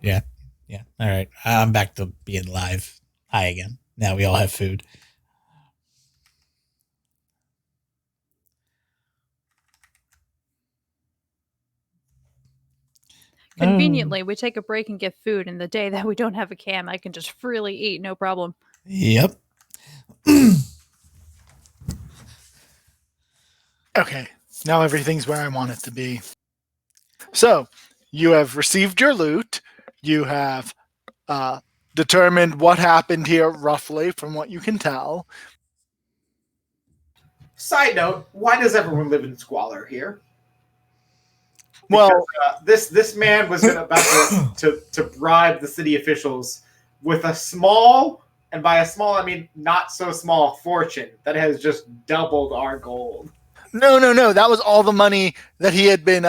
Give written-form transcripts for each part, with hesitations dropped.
Yeah. Yeah. All right. I'm back to being live. Hi again. Now we all have food. Conveniently, we take a break and get food, and the day that we don't have a cam, I can just freely eat, no problem. Yep. Okay, now everything's where I want it to be. So, you have received your loot. You have determined what happened here roughly from what you can tell. Side note: why does everyone live in squalor here? Well, This man was about to bribe the city officials with a small, and by a small I mean not so small, fortune that has just doubled our gold. no. That was all the money that he had been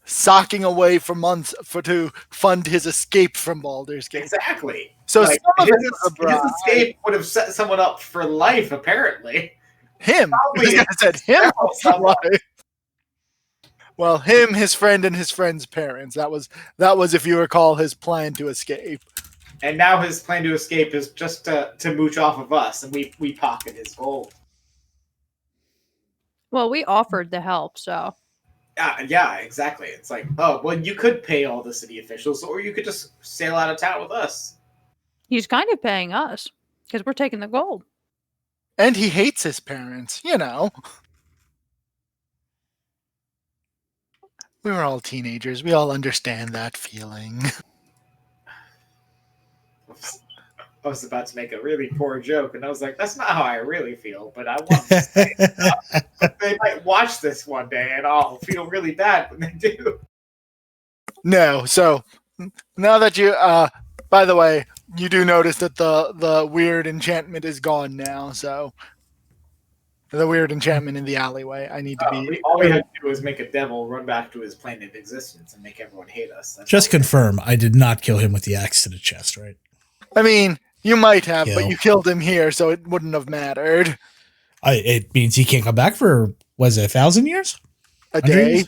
socking away for months to fund his escape from Baldur's Gate. Exactly. So like, some of it was a bribe. His escape would have set someone up for life, apparently. Him. I said him for life. Well, him, his friend, and his friend's parents. That was, if you recall, his plan to escape. And now his plan to escape is just to mooch off of us, and we pocket his gold. Well, we offered the help, so. Yeah, exactly. It's like, oh, well, you could pay all the city officials, or you could just sail out of town with us. He's kind of paying us, because we're taking the gold. And he hates his parents, you know. We were all teenagers. We all understand that feeling. I was about to make a really poor joke, and I was like, that's not how I really feel, but I want to say it. But they might watch this one day, and I'll feel really bad when they do. No, so now that you, by the way, you do notice that the weird enchantment is gone now, so the weird enchantment in the alleyway. I need to be. All we had to do was make a devil run back to his plane of existence and make everyone hate us. That's Just confirm, I did not kill him with the axe to the chest, right? I mean, you might have, but you killed him here, so it wouldn't have mattered. It means he can't come back for, was it 1,000 years? A day?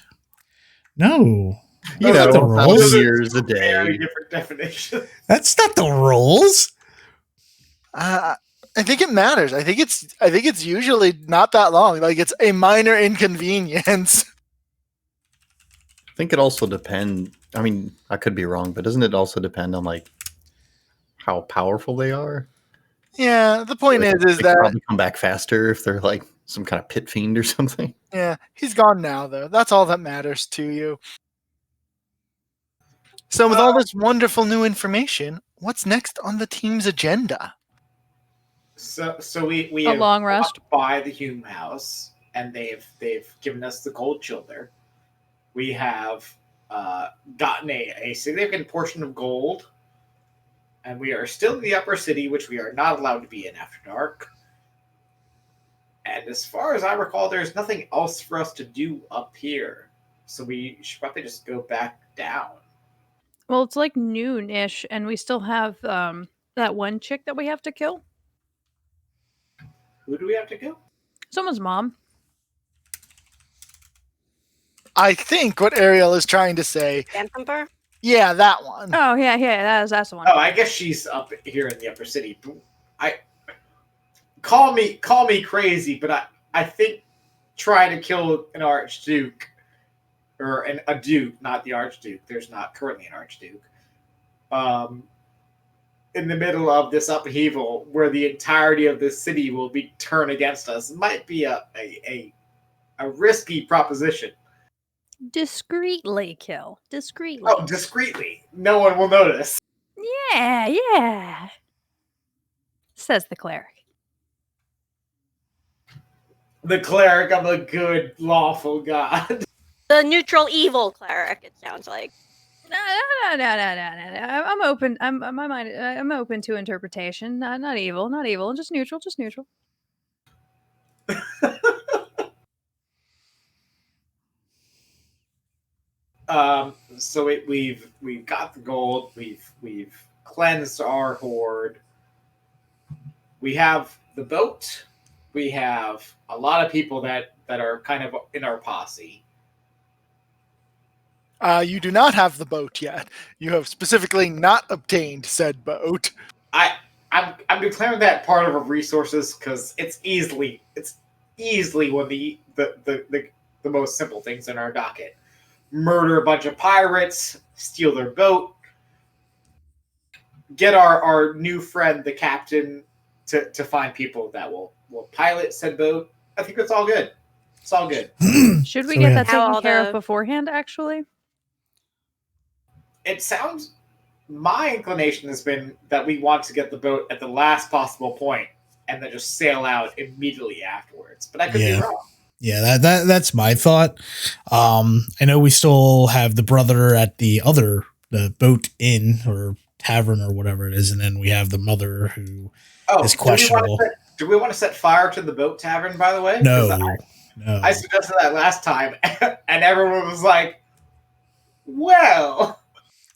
No. You know, the rules. Years a day. Very different definition. That's not the rules. I think it matters. I think it's usually not that long. Like, it's a minor inconvenience. I think it also depends. I mean, I could be wrong, but doesn't it also depend on like how powerful they are? Yeah, the point is they that probably come back faster if they're like some kind of pit fiend or something. Yeah, he's gone now, though. That's all that matters to you. So, with all this wonderful new information, what's next on the team's agenda? So we A have long rest by the Hume House, and they've given us the gold childer. We have gotten a significant portion of gold, and we are still in the upper city, which we are not allowed to be in after dark. And as far as I recall, there's nothing else for us to do up here, so we should probably just go back down. Well, it's like noon-ish, and we still have that one chick that we have to kill. Who do we have to kill? Someone's mom. I think what Ariel is trying to say. Phantom? Yeah, that one. Oh, yeah, that's the one. Oh, I guess she's up here in the upper city. I call me crazy, but I think trying to kill an archduke or a duke, not the archduke. There's not currently an archduke. In the middle of this upheaval, where the entirety of the city will be turned against us, might be a risky proposition. Discreetly kill. Discreetly. Oh, discreetly. No one will notice. Yeah. Says the cleric. The cleric of a good, lawful god. The neutral evil cleric, it sounds like. No. I'm open. I'm open to interpretation. Not evil. Just neutral. So we've got the gold. We've cleansed our hoard. We have the boat. We have a lot of people that are kind of in our posse. You do not have the boat yet. You have specifically not obtained said boat. I'm declaring that part of our resources because it's easily one of the most simple things in our docket. Murder a bunch of pirates, steal their boat, get our new friend, the captain, to find people that will pilot said boat. I think it's all good. It's all good. Should we So get we that have- taken care of beforehand, actually? It sounds. My inclination has been that we want to get the boat at the last possible point and then just sail out immediately afterwards. But I could be wrong. Yeah, that's my thought. I know we still have the brother at the boat inn or tavern or whatever it is, and then we have the mother who is questionable. Do we want to set fire to the boat tavern, by the way? No. I suggested that last time, and everyone was like, well.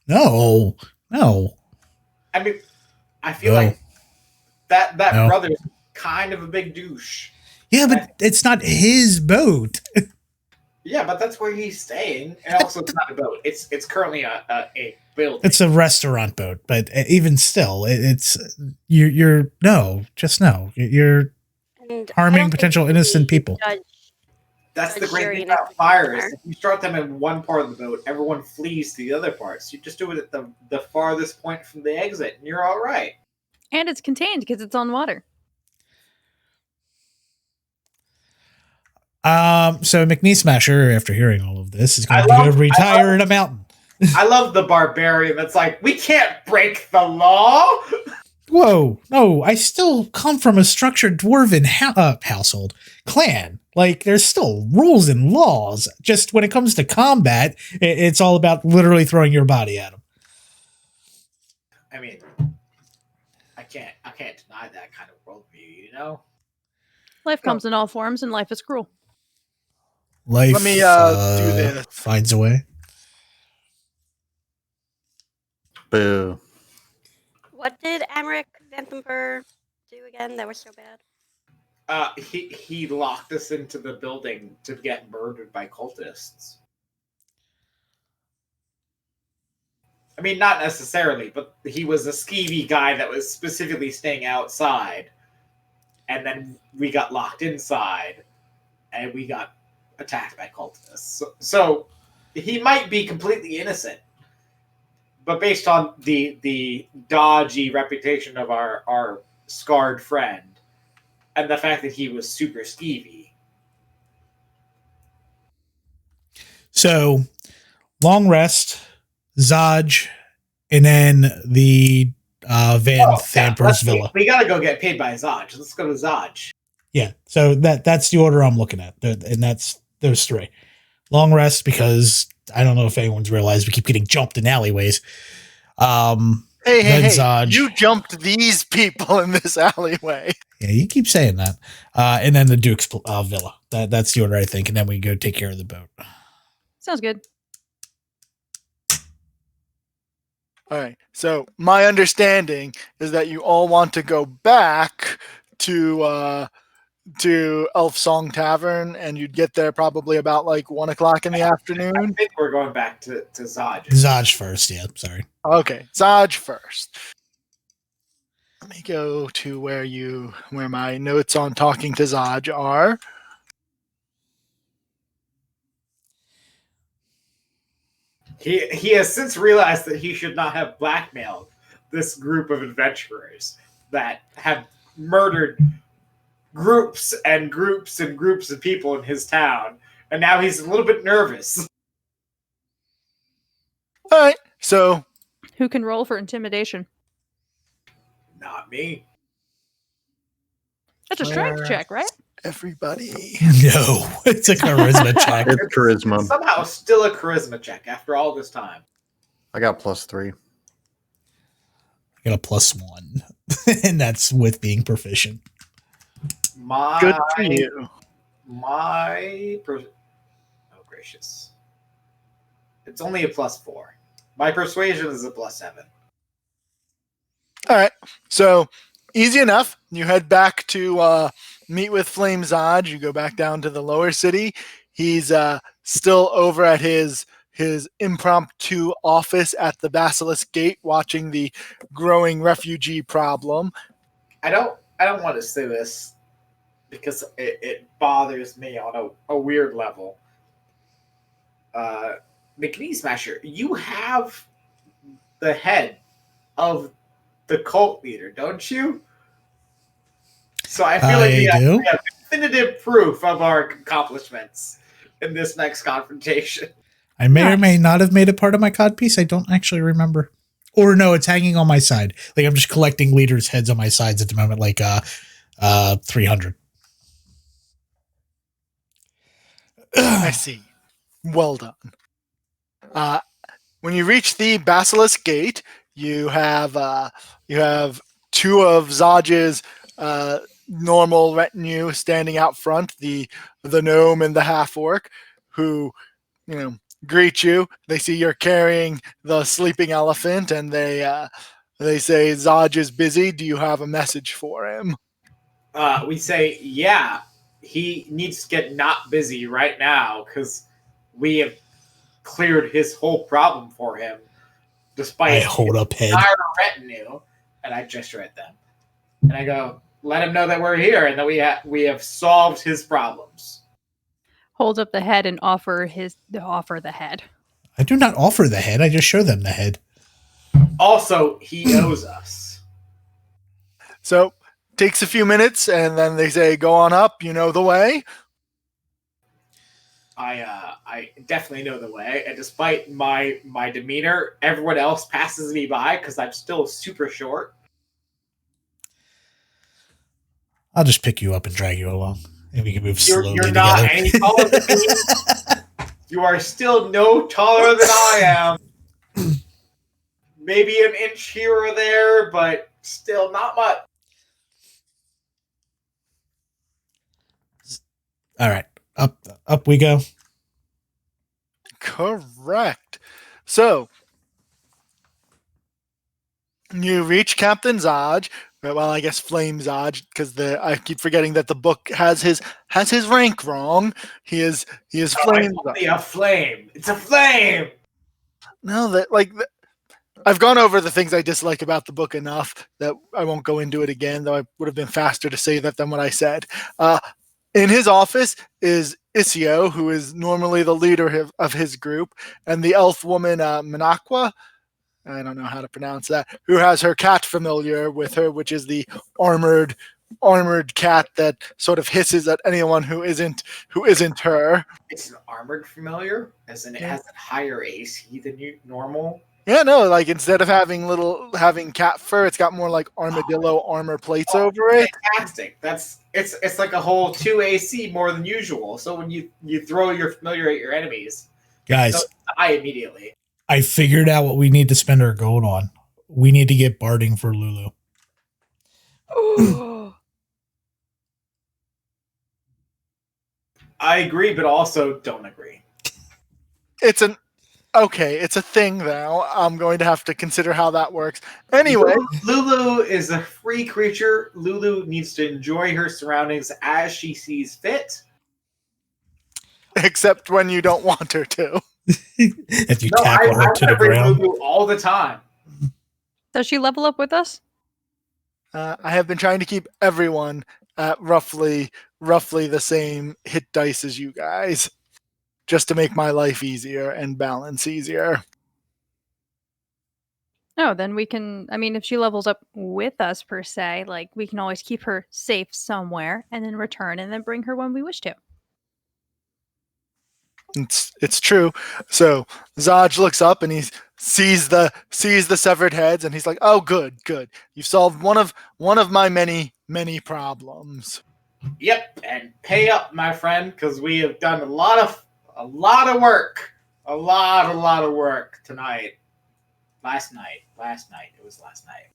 No. I mean, I feel like that brother's kind of a big douche. Yeah, but it's not his boat. Yeah, but that's where he's staying. And also, it's not a boat. It's currently a building. It's a restaurant boat, but even still, you're no. You're And harming potential innocent people. That's the great thing Sharing about fire is if you start them in one part of the boat, everyone flees to the other parts. You just do it at the farthest point from the exit, and you're all right. And it's contained because it's on water. So McNee Smasher, after hearing all of this, is going to go retire in a mountain. I love the barbarian that's like, we can't break the law. Whoa, no, I still come from a structured dwarven household clan. Like, there's still rules and laws. Just when it comes to combat, it's all about literally throwing your body at them. I mean, I can't deny that kind of worldview, you know? Life comes in all forms, and life is cruel. Life Let me do this. Finds a way. Boo. What did Amric Vanthamper do again that was so bad? He locked us into the building to get murdered by cultists. I mean, not necessarily, but he was a skeevy guy that was specifically staying outside. And then we got locked inside, and we got attacked by cultists. So he might be completely innocent. But based on the dodgy reputation of our scarred friend, and the fact that he was super skeevy. So, long rest, Zaj, and then the Vanthamper's villa. We gotta go get paid by Zaj. Let's go to Zaj. Yeah, so that's the order I'm looking at, and that's those three. Long rest, because I don't know if anyone's realized we keep getting jumped in alleyways. Hey, Zaj. you jumped these people in this alleyway. Yeah, you keep saying that. And then the Duke's villa. That's the order, I think, and then we go take care of the boat. Sounds good. All right. So my understanding is that you all want to go back to Elf Song Tavern, and you'd get there probably about like 1:00 in the I afternoon. think we're going back to Zaj. Zaj first, yeah, sorry. Okay, Zaj first. Let me go to where my notes on talking to Zaj are. He has since realized that he should not have blackmailed this group of adventurers that have murdered groups and groups and groups of people in his town, and now he's a little bit nervous. All right, so Who can roll for intimidation? Not me. That's a strength check, right? everybody. No, it's a charisma check. It's charisma. Somehow still a charisma check after all this time. I got +3. I got a +1, and that's with being proficient. Good for you. Oh gracious. It's only a +4. My persuasion is a +7. All right. So easy enough. You head back to meet with Flame Zaj. You go back down to the lower city. He's still over at his his impromptu office at the Basilisk Gate, watching the growing refugee problem. I don't want to say this because it bothers me on a weird level. McNee Smasher, you have the head of the cult leader, don't you? So I feel like I we do. have definitive proof of our accomplishments in this next confrontation. I may or may Nice. not have made it part of my codpiece. I don't actually remember. Or no, it's hanging on my side. Like I'm just collecting leaders' heads on my sides at the moment, like 300. I see. Well done. When you reach the Basilisk Gate, you have two of Zaj's normal retinue standing out front, the gnome and the half orc, who greet you. They see you're carrying the sleeping elephant, and they say Zaj is busy. Do you have a message for him? We say, yeah, he needs to get not busy right now because we have cleared his whole problem for him, despite I hold up head. entire retinue. And I gesture at them, and I go, "Let him know that we're here and that we have solved his problems." Hold up the head and offer the head. I do not offer the head. I just show them the head. Also, he owes us. So takes a few minutes, and then they say, "Go on up. You know the way." I definitely know the way, and despite my demeanor, everyone else passes me by because I'm still super short. I'll just pick you up and drag you along, and we can move slowly You're together. not any taller than me. You are still no taller than I am. Maybe an inch here or there, but still not much. All right, up we go. Correct. So you reach Captain Zaj. Well, I guess Flame Zaj, because I keep forgetting that the book has his rank wrong. He is Flame. It's only a flame. It's a flame. No, I've gone over the things I dislike about the book enough that I won't go into it again. Though I would have been faster to say that than what I said. In his office is Isio, who is normally the leader of his group, and the elf woman Minakwa. I don't know how to pronounce that. Who has her cat familiar with her, which is the armored cat that sort of hisses at anyone who isn't her. It's an armored familiar, as in it has a higher AC than normal. Yeah, no, like instead of having cat fur, it's got more like armadillo armor plates over it. Fantastic. It's like a whole 2 AC more than usual. So when you throw your familiar at your enemies, Guys, they'll die immediately. I figured out what we need to spend our gold on. We need to get barding for Lulu. I agree, but also don't agree. It's a thing though. I'm going to have to consider how that works. Anyway, Lulu is a free creature. Lulu needs to enjoy her surroundings as she sees fit. except when you don't want her to. If you No, tackle her to the bring ground. Lulu all the time. Does she level up with us? I have been trying to keep everyone at roughly the same hit dice as you guys, just to make my life easier and balance easier. No, then we can. I mean, if she levels up with us per se, like we can always keep her safe somewhere and then return and then bring her when we wish to. It's true. So Zaj looks up and he sees the severed heads, and he's like, "Oh, good. You've solved one of my many problems." Yep, and pay up, my friend, because we have done a lot of work, a lot of work tonight. Last night. It was last night.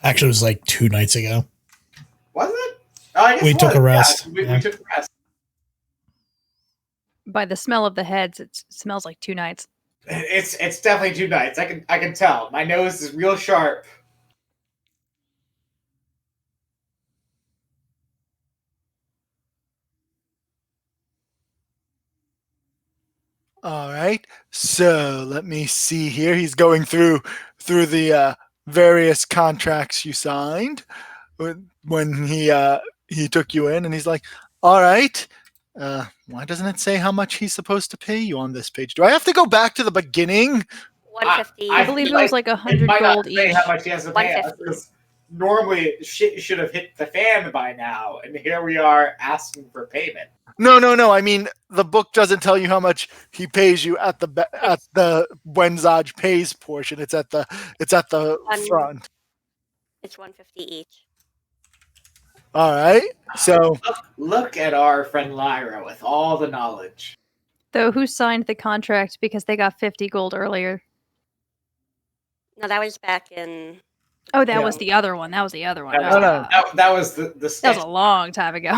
Actually, it was like 2 nights ago. Was it? Oh, I guess We it took was. a rest. Yeah, we took a rest. By the smell of the heads, it smells like 2 nights. It's definitely 2 nights. I can tell. My nose is real sharp. All right. So let me see here. He's going through the various contracts you signed when he took you in, and he's like, "All right. Why doesn't it say how much he's supposed to pay you on this page? Do I have to go back to the beginning?" 150. I believe it was like it 100 might not gold say each. how much he has to pay us, 150. 'cause normally shit should have hit the fan by now, and here we are asking for payment. No. I mean, the book doesn't tell you how much he pays you at the when Zaj pays portion. It's at the front. It's 150 each. All right. So Look at our friend Lyra with all the knowledge. Though who signed the contract because they got 50 gold earlier? No, that was back in. Oh, that Yeah. was the other one. That was the other one. That was, No. that was the That was sketch. a long time ago.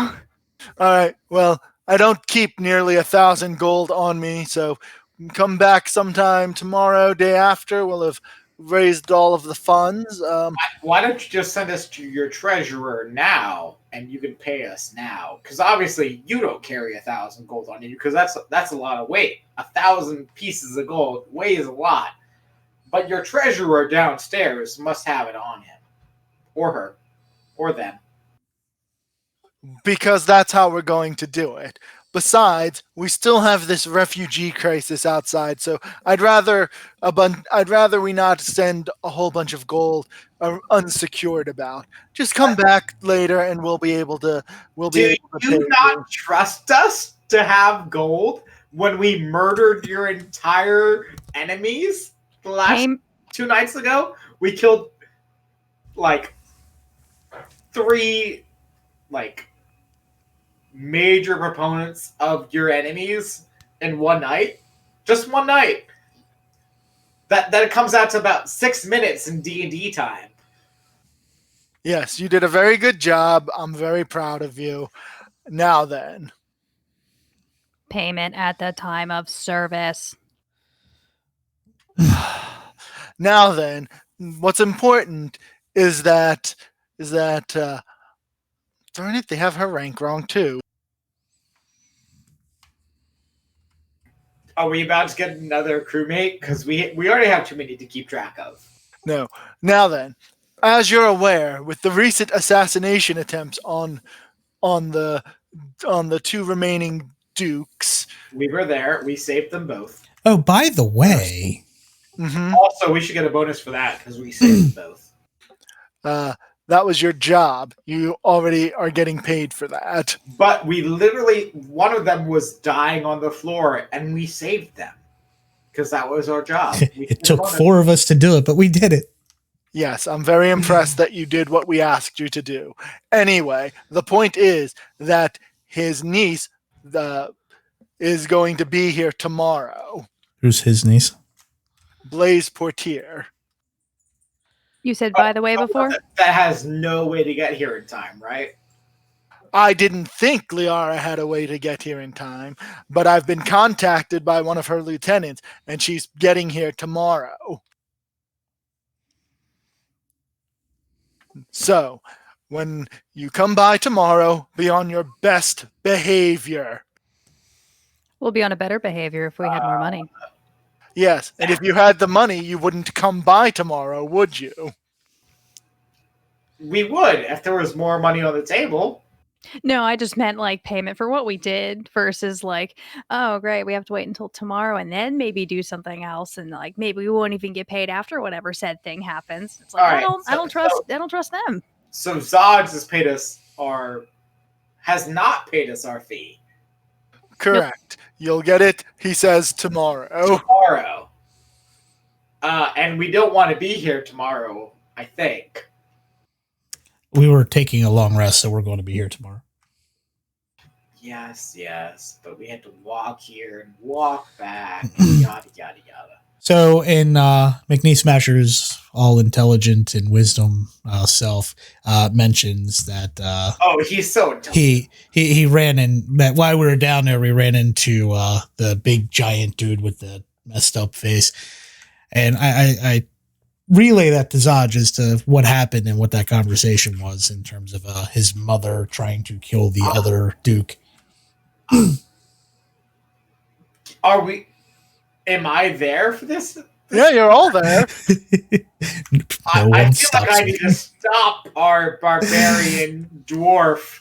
all right. Well, I don't keep nearly 1,000 gold on me, so come back sometime tomorrow, day after. We'll have raised all of the funds. Why don't you just send us to your treasurer now, and you can pay us now? Because obviously you don't carry 1,000 gold on you, because that's a lot of weight. 1,000 pieces of gold weighs a lot. But your treasurer downstairs must have it on him, or her, or them. Because that's how we're going to do it. Besides, we still have this refugee crisis outside, so I'd rather we not send a whole bunch of gold unsecured about. Just come back later, and we'll be able to. Do pay you not trust us to have gold when we murdered your entire enemies the last Pay- 2 nights ago? We killed like 3 like major proponents of your enemies in one night. Just one night. That it comes out to about 6 minutes in D&D time. Yes, you did a very good job. I'm very proud of you. Now then, Payment at the time of service. now then, what's important is that darn it, they have her rank wrong too. Are we about to get another crewmate? Because we already have too many to keep track of. No. Now then, as you're aware, with the recent assassination attempts on the 2 remaining dukes, We were there. We saved them both. Oh, by the way, Also, we should get a bonus for that because we saved them both. that was your job. You already are getting paid for that. But we literally, one of them was dying on the floor, and we saved them because that was our job. it took 4 of us to do it, but we did it. Yes, I'm very impressed that you did what we asked you to do. Anyway, the point is that his niece is going to be here tomorrow. Who's his niece? Blaze Portier. You said by the way before? That has no way to get here in time, right? I didn't think Liara had a way to get here in time, but I've been contacted by one of her lieutenants, and she's getting here tomorrow. So, when you come by tomorrow, be on your best behavior. We'll be on a better behavior if we had more money. Yes, and if you had the money, you wouldn't come by tomorrow, would you? We would if there was more money on the table. No, I just meant like payment for what we did versus like, oh great, we have to wait until tomorrow and then maybe do something else, and like maybe we won't even get paid after whatever said thing happens. It's like All I right, don't trust them. So Zodge has not paid us our fee. Correct. You'll get it, he says, tomorrow. Tomorrow. And we don't want to be here tomorrow, I think. We were taking a long rest, so we're going to be here tomorrow. Yes, but we had to walk here and walk back, and yada, yada, yada. So in McNeese Smasher's all intelligent and wisdom self mentions that Oh, he's so intelligent. he ran in that while we were down there, we ran into the big giant dude with the messed up face, and I relay that to Zaj as to what happened and what that conversation was in terms of his mother trying to kill the other Duke. Are we Am I there for this? Yeah, you're all there. I feel like I need to stop our barbarian dwarf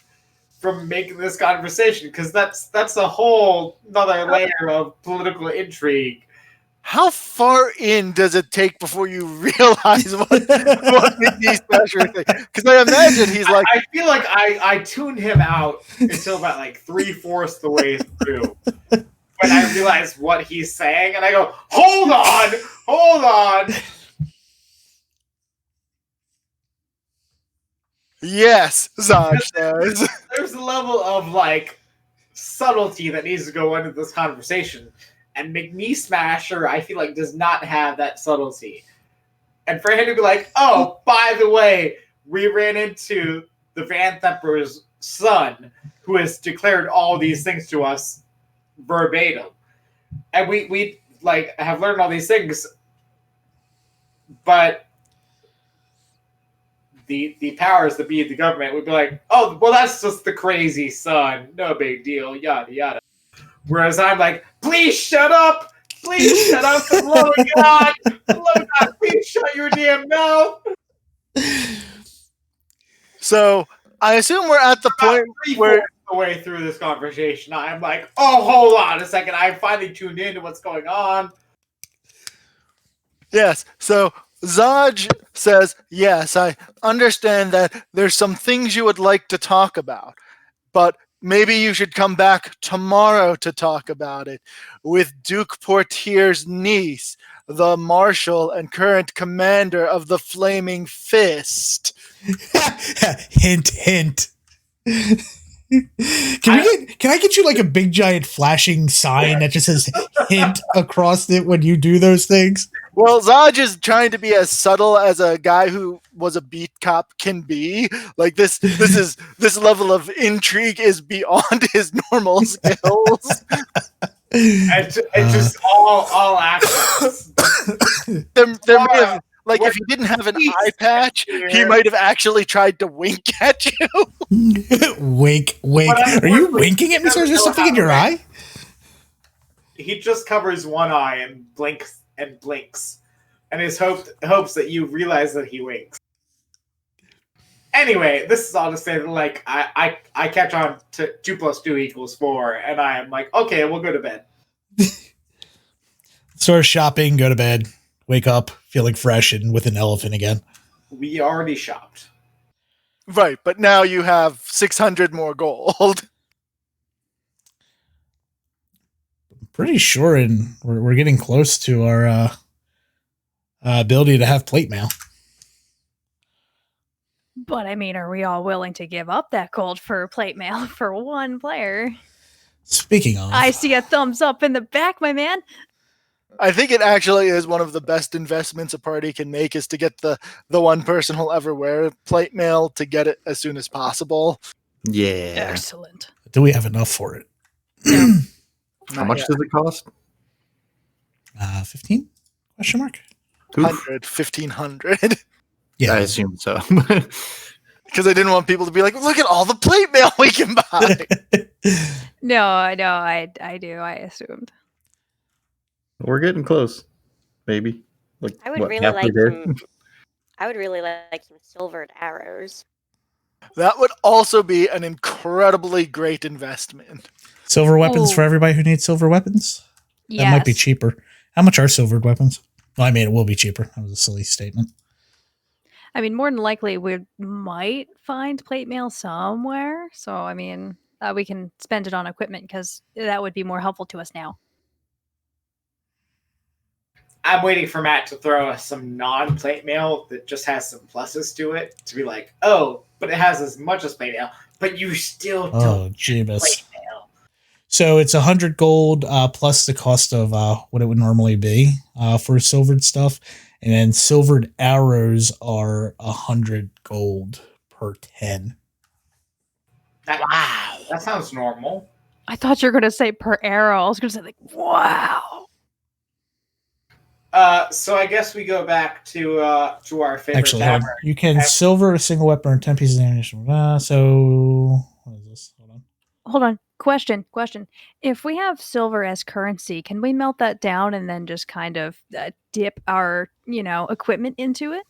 from making this conversation because that's a whole another layer of political intrigue. How far in does it take before you realize what McNeese Smasher is saying? Because I imagine he's like, I feel like I tuned him out until about like 3/4 the way through when I realized what he's saying, and I go, hold on. yes, Zaj says. There's a level of like subtlety that needs to go into this conversation, and McNeese Smasher, I feel like, does not have that subtlety. And for him to be like, oh, by the way, we ran into the Van Themper's son, who has declared all these things to us verbatim, and we like have learned all these things, but the powers that be the government would be like, oh, well, that's just the crazy son, no big deal, yada yada. Whereas I'm like, please shut up, for the love of God, please shut your damn mouth. So I assume we're at the point where the way through this conversation, I'm like, oh, hold on a second, I finally tuned into what's going on. yes. So Zaj says, yes, I understand that there's some things you would like to talk about, but maybe you should come back tomorrow to talk about it with Duke Portier's niece, the marshal and current commander of the Flaming Fist. Hint, hint. Can I get you like a big giant flashing sign that just says hint across it when you do those things? Well, Zaj is trying to be as subtle as a guy who was a beat cop can be. Like this level of intrigue is beyond his normal skills. It's just all actions. there may have, like, if he didn't have an eye patch, he might have actually tried to wink at you. Wink. Are you winking at me? So is there something in your eye? He just covers one eye and blinks, and his hopes that you realize that he winks. Anyway, this is all to say that, like, I catch on to 2 + 2 = 4, and I am like, okay, we'll go to bed. Start shopping, go to bed, wake up feeling fresh and with an elephant again. We already shopped. Right, but now you have 600 more gold. Pretty sure, and we're getting close to our ability to have plate mail. But I mean, are we all willing to give up that gold for plate mail for one player? Speaking of, I see a thumbs up in the back, my man. I think it actually is one of the best investments a party can make is to get the one person who'll ever wear plate mail to get it as soon as possible. Yeah. Excellent. do we have enough for it? How much does it cost? 15? Question mark. 100, 1,500. Yeah, I assume so. Because I didn't want people to be like, look at all the plate mail we can buy. No, I do. I assumed. We're getting close. Maybe. Like, I would what, really halfway like there? some. I would really like some silvered arrows. That would also be an incredibly great investment. silver weapons for Oh. everybody who needs silver weapons. Yes. That might be cheaper. How much are silvered weapons? Well, I mean, it will be cheaper. That was a silly statement. I mean, more than likely, we might find plate mail somewhere. So, I mean, we can spend it on equipment because that would be more helpful to us now. I'm waiting for Matt to throw us some non-plate mail that just has some pluses to it to be like, oh, but it has as much as plate mail, but you still Oh, don't Jeebus. plate mail. So it's 100 gold plus the cost of what it would normally be for silvered stuff. And then silvered arrows are 100 gold per 10. Wow, that sounds normal. I thought you were going to say per arrow. I was going to say, like, wow. So I guess we go back to our favorite Actually, hold on. tavern. You can silver a single weapon or 10 pieces of ammunition. So, what is this? Hold on. Hold on. Question. If we have silver as currency, can we melt that down and then just kind of dip our, equipment into it?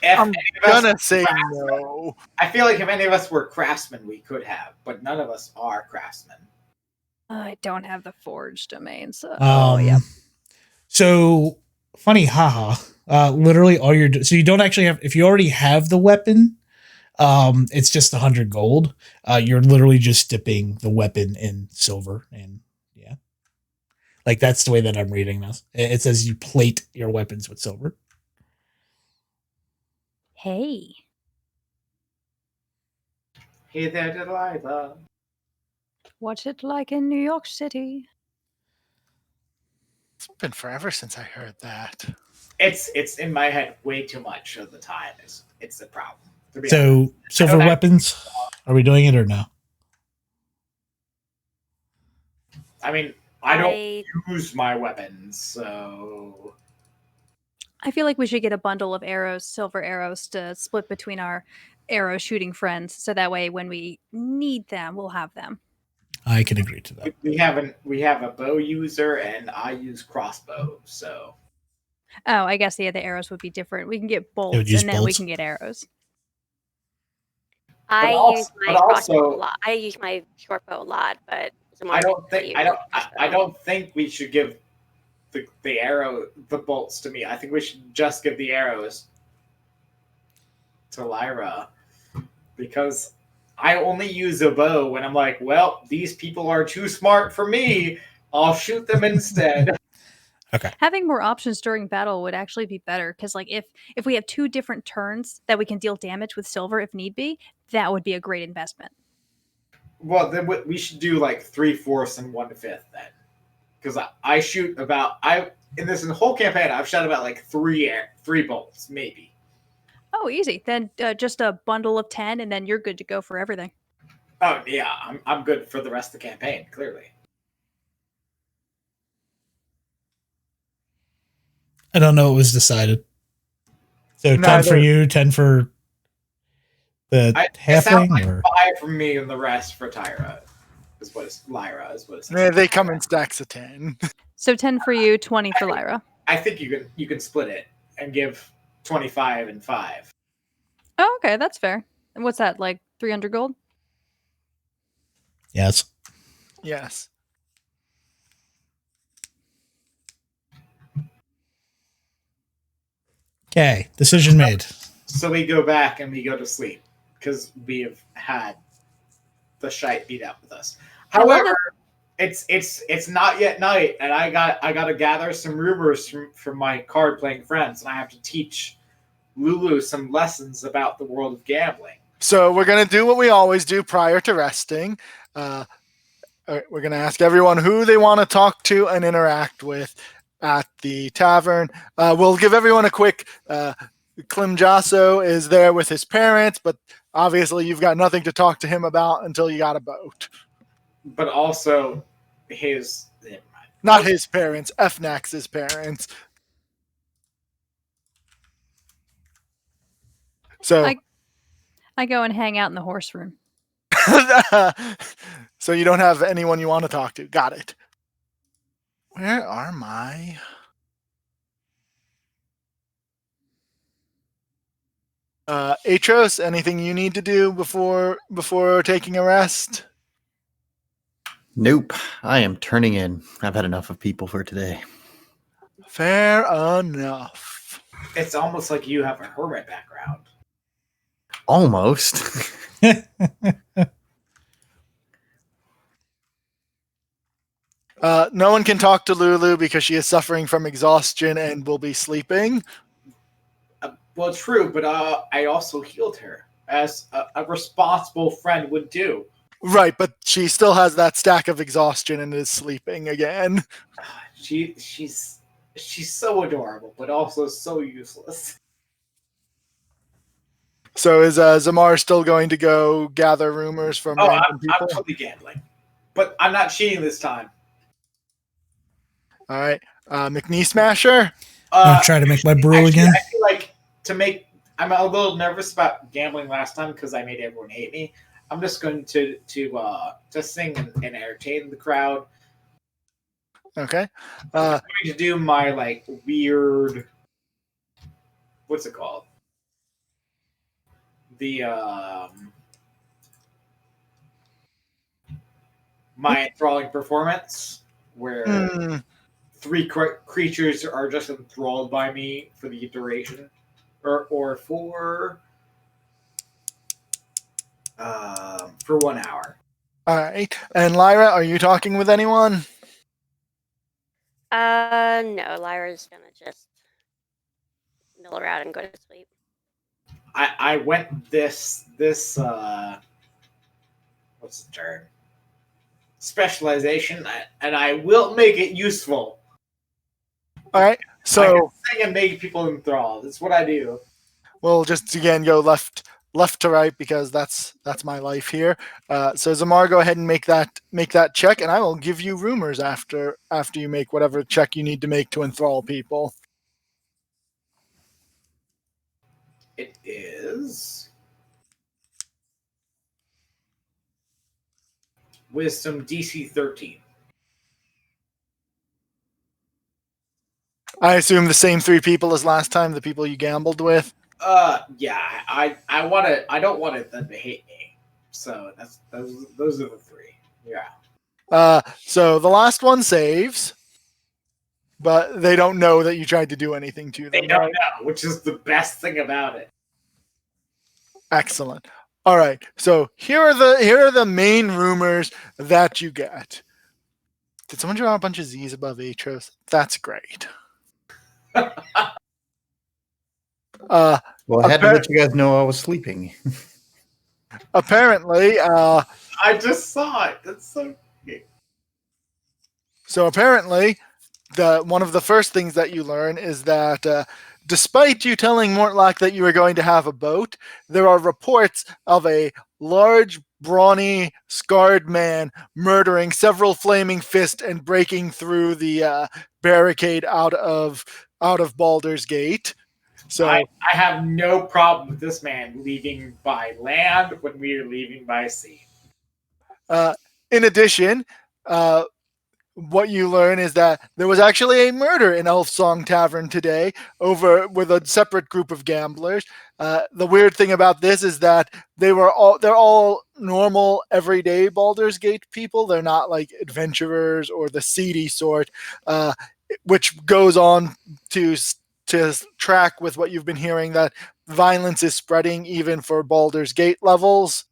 If I'm any of us gonna were say craftsmen- no. I feel like if any of us were craftsmen, we could have, but none of us are craftsmen. I don't have the forge domain, so Um, So funny, haha. Literally all so you don't actually have, if you already have the weapon, it's just 100 gold. You're literally just dipping the weapon in silver, and yeah, like that's the way that I'm reading this. It says you plate your weapons with silver. Hey. Hey there, Delilah. What's it like in New York City? It's been forever since I heard that. It's in my head way too much of the time. It's the problem. To be honest. So silver don't weapons, are we doing it or no? I mean, I don't use my weapons, so I feel like we should get a bundle of arrows, silver arrows, to split between our arrow shooting friends, so that way when we need them, we'll have them. I can agree to that. we have a bow user, and I use crossbow. So Oh, I guess the arrows would be different. We can get bolts, use and then we bolts. can get arrows. I also- use my but crossbow also- a lot. I use my short bow a lot, but I don't think we should give the bolts to me. I think we should just give the arrows to Lyra, because I only use a bow when I'm like, well, these people are too smart for me. I'll shoot them instead. Having more options during battle would actually be better, because like if we have 2 different turns that we can deal damage with silver if need be, that would be a great investment. Well, then we should do like 3/4 and 1/5 then, because I shoot about in this whole campaign I've shot about like three bolts maybe. Oh, easy. Then just a bundle of 10, and then you're good to go for everything. Oh yeah, I'm good for the rest of the campaign. Clearly, I don't know what was decided. So 10 for Neither. you, 10 for the it sounds halfling, like or 5 for me and the rest for Lyra. Is what it says. They come in stacks of 10. So 10 for you, 20 for Lyra. I think you can split it and give 25 and 5. Oh, okay, that's fair. And what's that, like 300 gold? yes. Yes. Okay, decision made. So we go back and we go to sleep because we have had the shite beat out with us. I love However, it's not yet night, and I got to gather some rumors from my card playing friends, and I have to teach Lulu some lessons about the world of gambling. So we're going to do what we always do prior to resting. All right, we're going to ask everyone who they want to talk to and interact with at the tavern. We'll give everyone a quick... Klimjaso is there with his parents, but obviously you've got nothing to talk to him about until you got a boat. But also his... Not his parents, Fnax's parents. So... I go and hang out in the horse room. So you don't have anyone you want to talk to. Got it. Where are my... Atros, anything you need to do before taking a rest? Nope. I am turning in. I've had enough of people for today. Fair enough. It's almost like you have a hermit background. Almost. No one can talk to Lulu because she is suffering from exhaustion and will be sleeping. Well, true, but I also healed her, as a responsible friend would do. Right, but she still has that stack of exhaustion and is sleeping again. She's so adorable, but also so useless. So is Zamar still going to go gather rumors from random people? I'm totally gambling, but I'm not cheating this time. All right, McNee Smasher. I'll try to make my brew Actually, again. I feel like I'm a little nervous about gambling last time because I made everyone hate me. I'm just going to sing and entertain the crowd. Okay. I'm going to do my like weird. What's it called? The my enthralling performance, where Hmm. three creatures are just enthralled by me for the duration, or for 1 hour. All right. And Lyra, are you talking with anyone? No, Lyra's gonna just mill around and go to sleep. I went this what's the term? Specialization, and I will make it useful. All right. I So can sing and make people enthralled. That's what I do. we'll just again go left to right because that's my life here. So Zamar, go ahead and make that check, and I will give you rumors after you make whatever check you need to make to enthrall people. It is Wisdom DC 13. I assume the same 3 people as last time, the people you gambled with. Yeah, I want to. I don't want them to hate me. So those are the 3. Yeah. So the last one saves, but they don't know that you tried to do anything to them. They don't Right? know, which is the best thing about it. Excellent. All right. So here are the main rumors that you get. Did someone draw a bunch of Z's above Atros? That's great. Well, I had to let you guys know I was sleeping. Apparently, I just saw it. That's so. so apparently, one of the first things that you learn is that despite you telling Mortlock that you were going to have a boat, there are reports of a large, brawny, scarred man murdering several flaming fists and breaking through the barricade out of Baldur's Gate. So I have no problem with this man leaving by land when we are leaving by sea. in addition, what you learn is that there was actually a murder in Elf Song Tavern today over with a separate group of gamblers. The weird thing about this is that they're all normal everyday Baldur's Gate people. They're not like adventurers or the seedy sort, which goes on to track with what you've been hearing, that violence is spreading even for Baldur's Gate levels.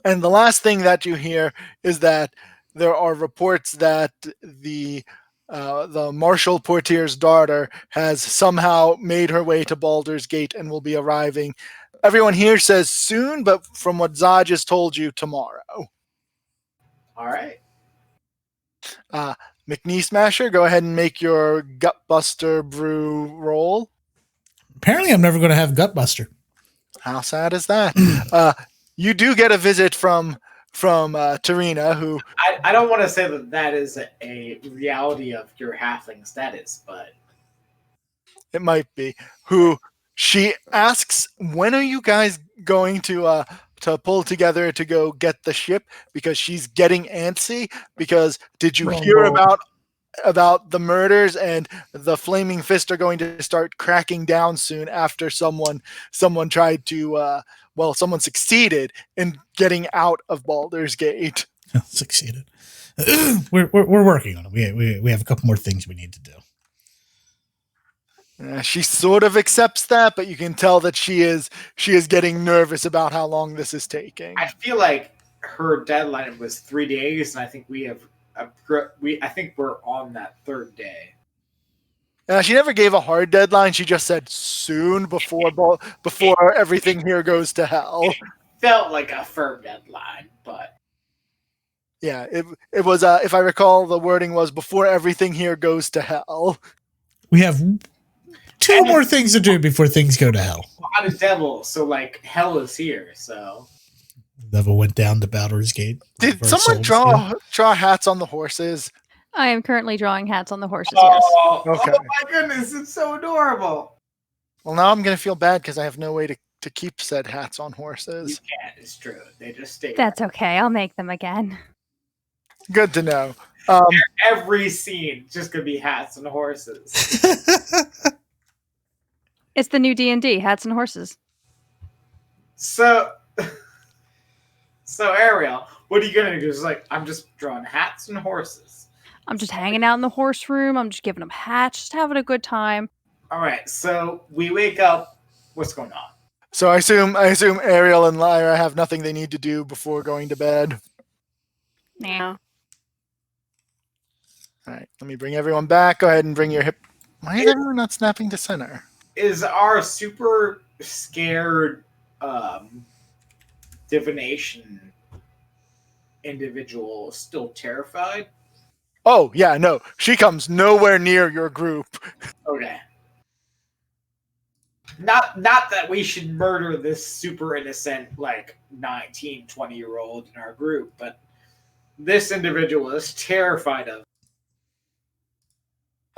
And the last thing that you hear is that there are reports that the Marshal Portier's daughter has somehow made her way to Baldur's Gate and will be arriving. Everyone here says soon, but from what Zaj has told you, tomorrow. All right. McNee Smasher, go ahead and make your Gutbuster brew roll. Apparently, I'm never going to have Gutbuster. How sad is that? You do get a visit from Tarina, who I don't want to say that is a reality of your halfling status, but it might be, who she asks, when are you guys going to pull together to go get the ship, because she's getting antsy, because did you hear about the murders, and the Flaming Fist are going to start cracking down soon after someone tried to someone succeeded in getting out of Baldur's Gate. Succeeded. We're working on it. We have a couple more things we need to do. She sort of accepts that, but you can tell that she is getting nervous about how long this is taking. I feel like her deadline was 3 days, and I think I think we're on that 3rd day. She never gave a hard deadline. She just said soon before everything here goes to hell. It felt like a firm deadline, but yeah, it was. If I recall, the wording was before everything here goes to hell. We have 2 more things to do before things go to hell. I'm a devil, so like hell is here. So Devil went down to Baldur's Gate. Did someone draw hats on the horses? I am currently drawing hats on the horses. Oh, Yes. Okay. Oh my goodness, it's so adorable. Well, now I'm gonna feel bad because I have no way to to keep said hats on You horses. can't. It's true. They just stay. That's okay. I'll make them again. Good to know. Every scene just gonna be hats and horses. It's the new D&D, hats and horses. So, Ariel, what are you gonna do? Just like I'm just drawing hats and horses. I'm just hanging out in the horse room. I'm just giving them hats, just having a good time. All right. So we wake up. What's going on? So I assume Ariel and Lyra have nothing they need to do before going to bed. Nah. No. All right, let me bring everyone back. Go ahead and bring your hip. Why is everyone not snapping to center? Is our super scared divination individual still terrified? Oh yeah, no, she comes nowhere near your group. Okay. Not that we should murder this super innocent, like 19, 20-year-old in our group, but this individual is terrified of.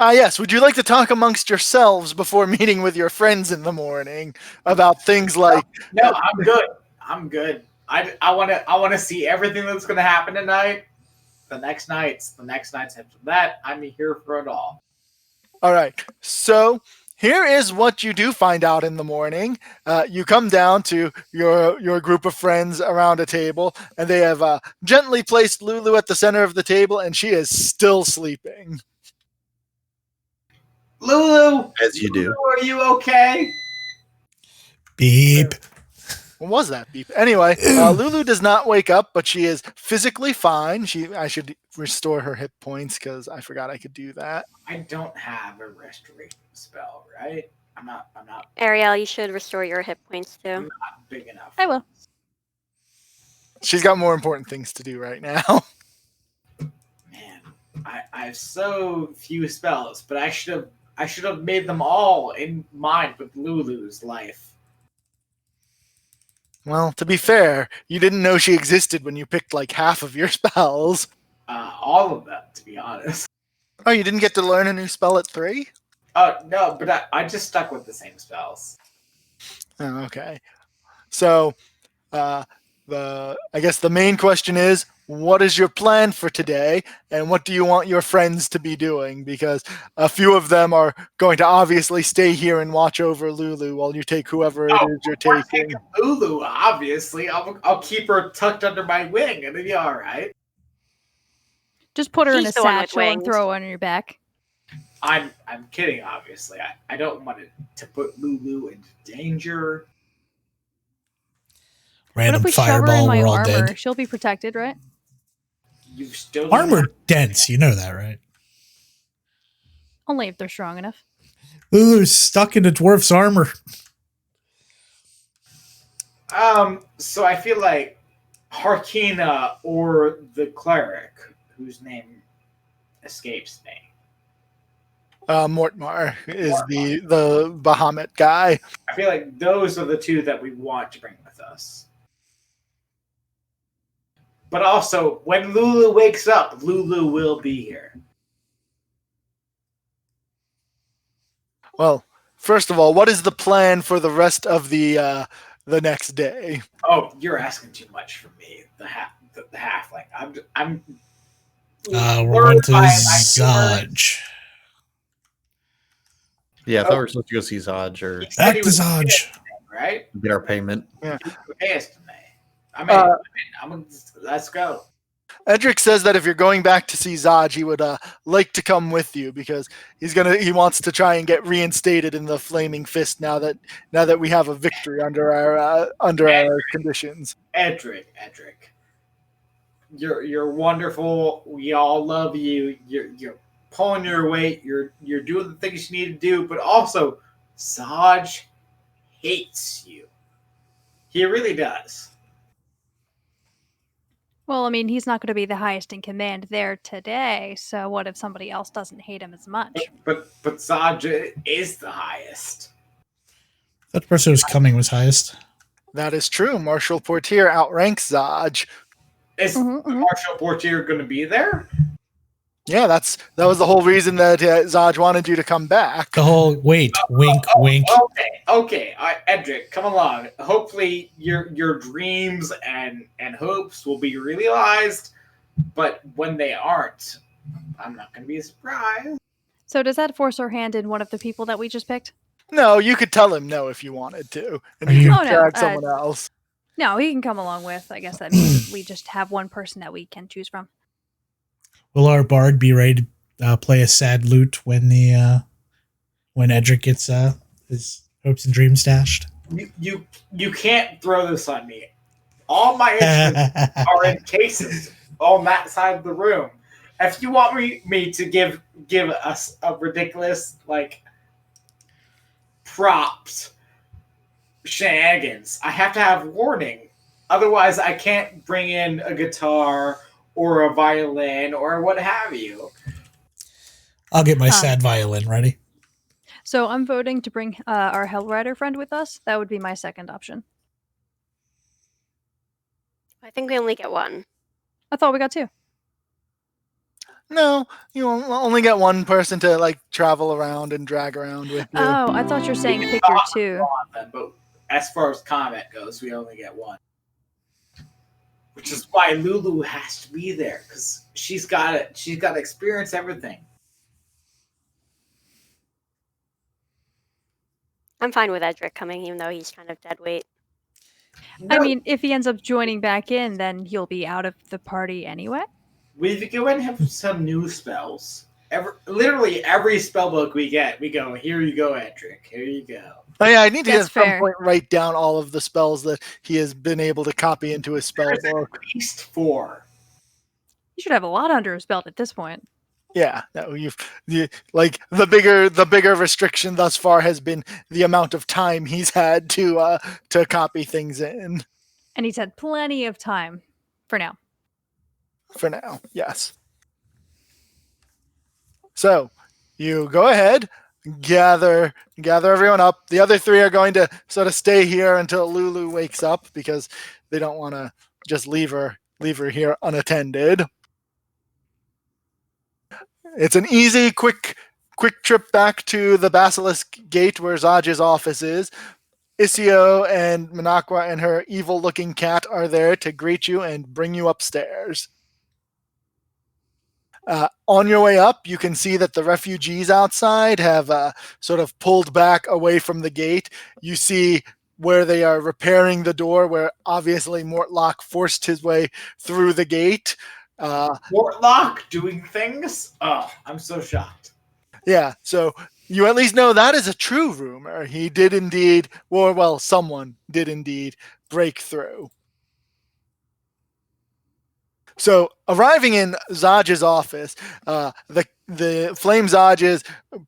Yes, would you like to talk amongst yourselves before meeting with your friends in the morning about things like... No, I'm good. I'm good. I want to see everything that's going to happen tonight. The next nights after that, I'm here for it all. All right, so here is what you do find out in the morning. You come down to your group of friends around a table, and they have gently placed Lulu at the center of the table, and she is still sleeping. Lulu, As you do. Lulu, are you okay? Beep. What was that beep? Anyway, Lulu does not wake up, but she is physically fine. I should restore her hit points because I forgot I could do that. I don't have a restoration spell, right? I'm not Ariel, you should restore your hit points too. big enough. I will. She's got more important things to do right now. Man, I have so few spells, but I should have made them all in mind with Lulu's life. Well, to be fair, you didn't know she existed when you picked like half of your spells. All of them, to be honest. Oh, you didn't get to learn a new spell at 3? Oh no, but I just stuck with the same spells. Oh, okay. So, I guess the main question is, what is your plan for today, and what do you want your friends to be doing? Because a few of them are going to obviously stay here and watch over Lulu while you take whoever it is you're We're taking. Lulu, obviously. I'll keep her tucked under my wing, and it'll be all right. Just put her in a She's the one with satchel and wings. throw her on your back. I'm kidding, obviously. I don't want it to put Lulu into danger. What Random if we shove her in fireball, my we're all armor? dead. She'll be protected, right? You've still Armor dense, you know that, right? Only if they're strong enough. Lulu's stuck in a dwarf's armor. So I feel like Harkina or the cleric, whose name escapes me. Mortmar is the Bahamut guy. I feel like those are the two that we want to bring with us. But also, when Lulu wakes up, Lulu will be here. Well, first of all, what is the plan for the rest of the next day? Oh, you're asking too much from me. The halfling. I'm. We're going to lured by my humor. Zodge. Yeah, I thought we were supposed to go see Zodge or He said Back he to was Zodge. right? get our payment. Pay us tonight. Let's go. Edric says that if you're going back to see Zodge, he would like to come with you because he wants to try and get reinstated in the Flaming Fist now that we have a victory under our conditions. Edric. You're wonderful. We all love you. You're pulling your weight. You're doing the things you need to do, but also Zodge hates you. He really does. Well, I mean, he's not going to be the highest in command there today, so what if somebody else doesn't hate him as much? But Zodge is the highest. That person who's coming was highest. That is true. Marshal Portier outranks Zodge. Is Mhm. Marshal Portier going to be there? Yeah, that was the whole reason that Zaj wanted you to come back. The whole wink, wink. Okay. Edric, come along. Hopefully, your dreams and hopes will be realized. But when they aren't, I'm not going to be surprised. So does that force our hand in one of the people that we just picked? No, you could tell him no if you wanted to, and Are you you- could Oh, no, drag someone else. No, he can come along with. I guess that means we just have one person that we can choose from. Will our bard be ready to play a sad lute when when Edric gets his hopes and dreams dashed? You can't throw this on me. All my instruments are in cases on that side of the room. If you want me to give us a ridiculous props shenanigans, I have to have warning. Otherwise, I can't bring in a guitar or a violin or what have you. I'll get my sad violin ready. So I'm voting to bring our Hellrider friend with us. That would be my second option. I think we only get one. I thought we got two. No, you only get one person to travel around and drag around with you. Oh, I thought you were saying pick your two. But as far as combat goes, we only get one. Which is why Lulu has to be there, because she's got to experience everything. I'm fine with Edric coming, even though he's kind of dead weight. I mean, if he ends up joining back in, then he'll be out of the party anyway. We go and have some new spells. Literally every spell book we get, we go, here you go, Edric. Here you go. Oh yeah, I need to That's at some fair. point write down all of the spells that he has been able to copy into his spell There's book. at least 4. You should have a lot under his belt at this point. Yeah, no, the bigger restriction thus far has been the amount of time he's had to copy things in. And he's had plenty of time for now. For now, yes. So, you go ahead, gather everyone up. The other 3 are going to sort of stay here until Lulu wakes up because they don't want to just leave her here unattended. It's an easy, quick trip back to the Basilisk Gate where Zaj's office is. Isio and Minakwa and her evil-looking cat are there to greet you and bring you upstairs. On your way up, you can see that the refugees outside have sort of pulled back away from the gate. You see where they are repairing the door, where obviously Mortlock forced his way through the gate. Mortlock doing things? Oh, I'm so shocked. Yeah, so you at least know that is a true rumor. He did indeed, well, someone did indeed break through. So, arriving in Zaj's office, the Flame Zaj has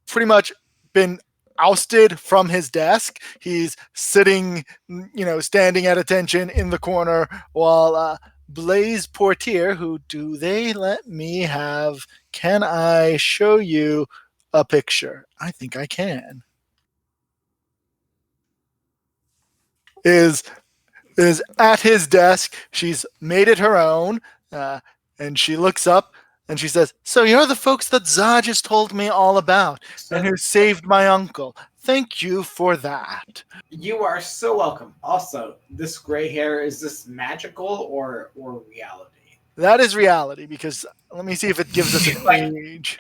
pretty much been ousted from his desk. He's sitting, standing at attention in the corner while Blaze Portier, who do they let me have? Can I show you a picture? I think I can. Is at his desk. She's made it her own. And she looks up and she says, "So you're the folks that Zaj has told me all about and who saved my uncle. Thank you for that." You are so welcome. Also, this gray hair, is this magical or reality? That is reality, because let me see if it gives us an age.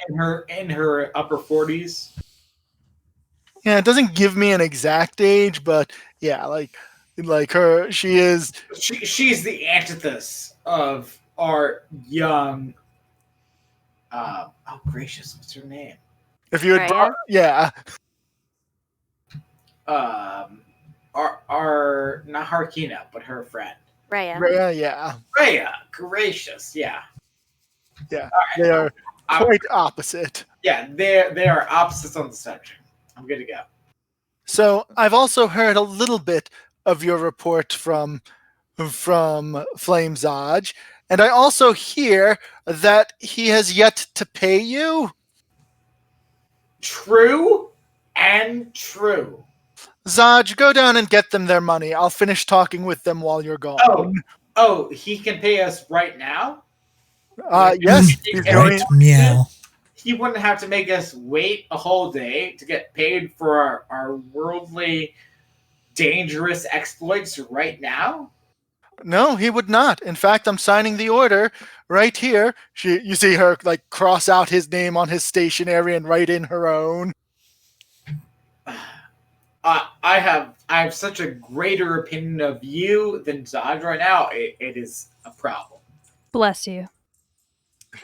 In her upper 40s? Yeah, it doesn't give me an exact age, but yeah, like her, she is. She's the antithesis of our young. Oh gracious, what's her name? If you had, Raya? yeah, Our not Harkina, but her friend Raya. yeah, Rhea. Gracious, yeah. they are quite opposite. Yeah, they are opposites on the spectrum. I'm good to go. So I've also heard a little bit of your report from Flame Zaj, and I also hear that he has yet to pay you. True and true. Zaj, go down and get them their money. I'll finish talking with them while you're gone. Oh, he can pay us right now? Yes, he's going. Right, meow. He wouldn't have to make us wait a whole day to get paid for our worldly, dangerous exploits right now. No, he would not. In fact, I'm signing the order right here. You see her like cross out his name on his stationery and write in her own. I have such a greater opinion of you than Zod right now. It is a problem. Bless you.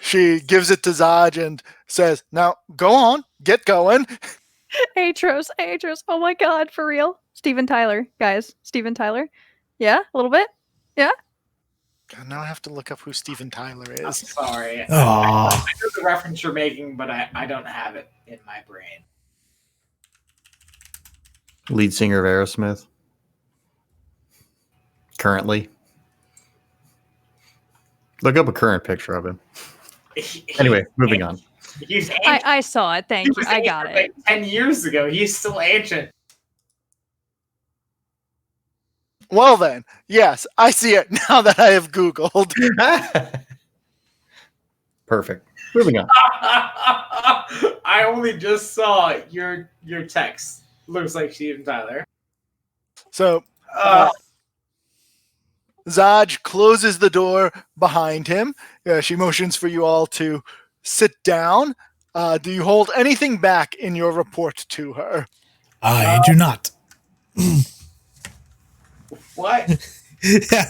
She gives it to Zaj and says, "Now go on, get going." Atros. Oh my god, for real. Steven Tyler, guys. Steven Tyler. Yeah, a little bit. Yeah. Now I have to look up who Steven Tyler I'm is. sorry. I Aw. know the reference you're making, but I don't have it in my brain. Lead singer of Aerosmith. Currently. Look up a current picture of him. Anyway, moving on. He's ancient. I saw it. Thank He you. was I got ancient it. like 10 years ago. He's still ancient. Well then, yes, I see it now that I have Googled. Perfect. Moving on. I only just saw your text. Looks like Steven Tyler. So Uh, Zaj closes the door behind him. She motions for you all to sit down. Do you hold anything back in your report to her? I do not. what?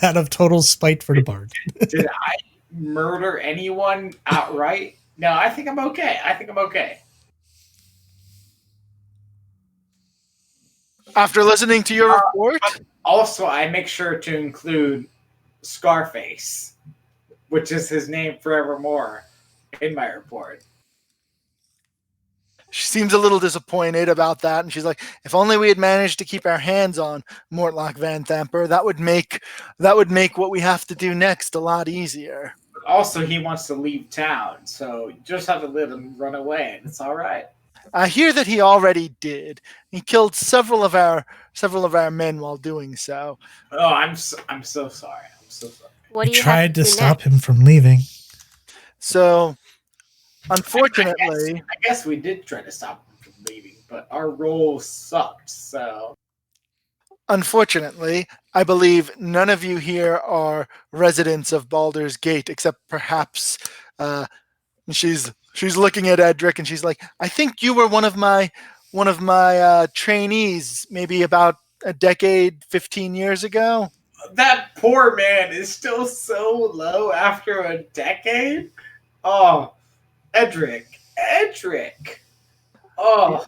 Out of total spite for the bard. Did I murder anyone outright? No, I think I'm okay. After listening to your report, Also, I make sure to include Scarface, which is his name forevermore, in my report. she seems a little disappointed about that, and she's like, "If only we had managed to keep our hands on Mortlock Van Thamper, that would make what we have to do next a lot easier." Also, he wants to leave town, so you just have to let him run away, and it's all right. I hear that he already did. He killed several of our men while doing so. Oh, I'm so sorry. What I do you tried to do stop next? him from leaving. So, unfortunately, I guess we did try to stop him from leaving, but our role sucked. So unfortunately, I believe none of you here are residents of Baldur's Gate, except perhaps she's looking at Edric and she's like, "I think you were one of my trainees, maybe about a decade, 15 years ago." that poor man is still so low after a decade. Oh, Edric. Oh,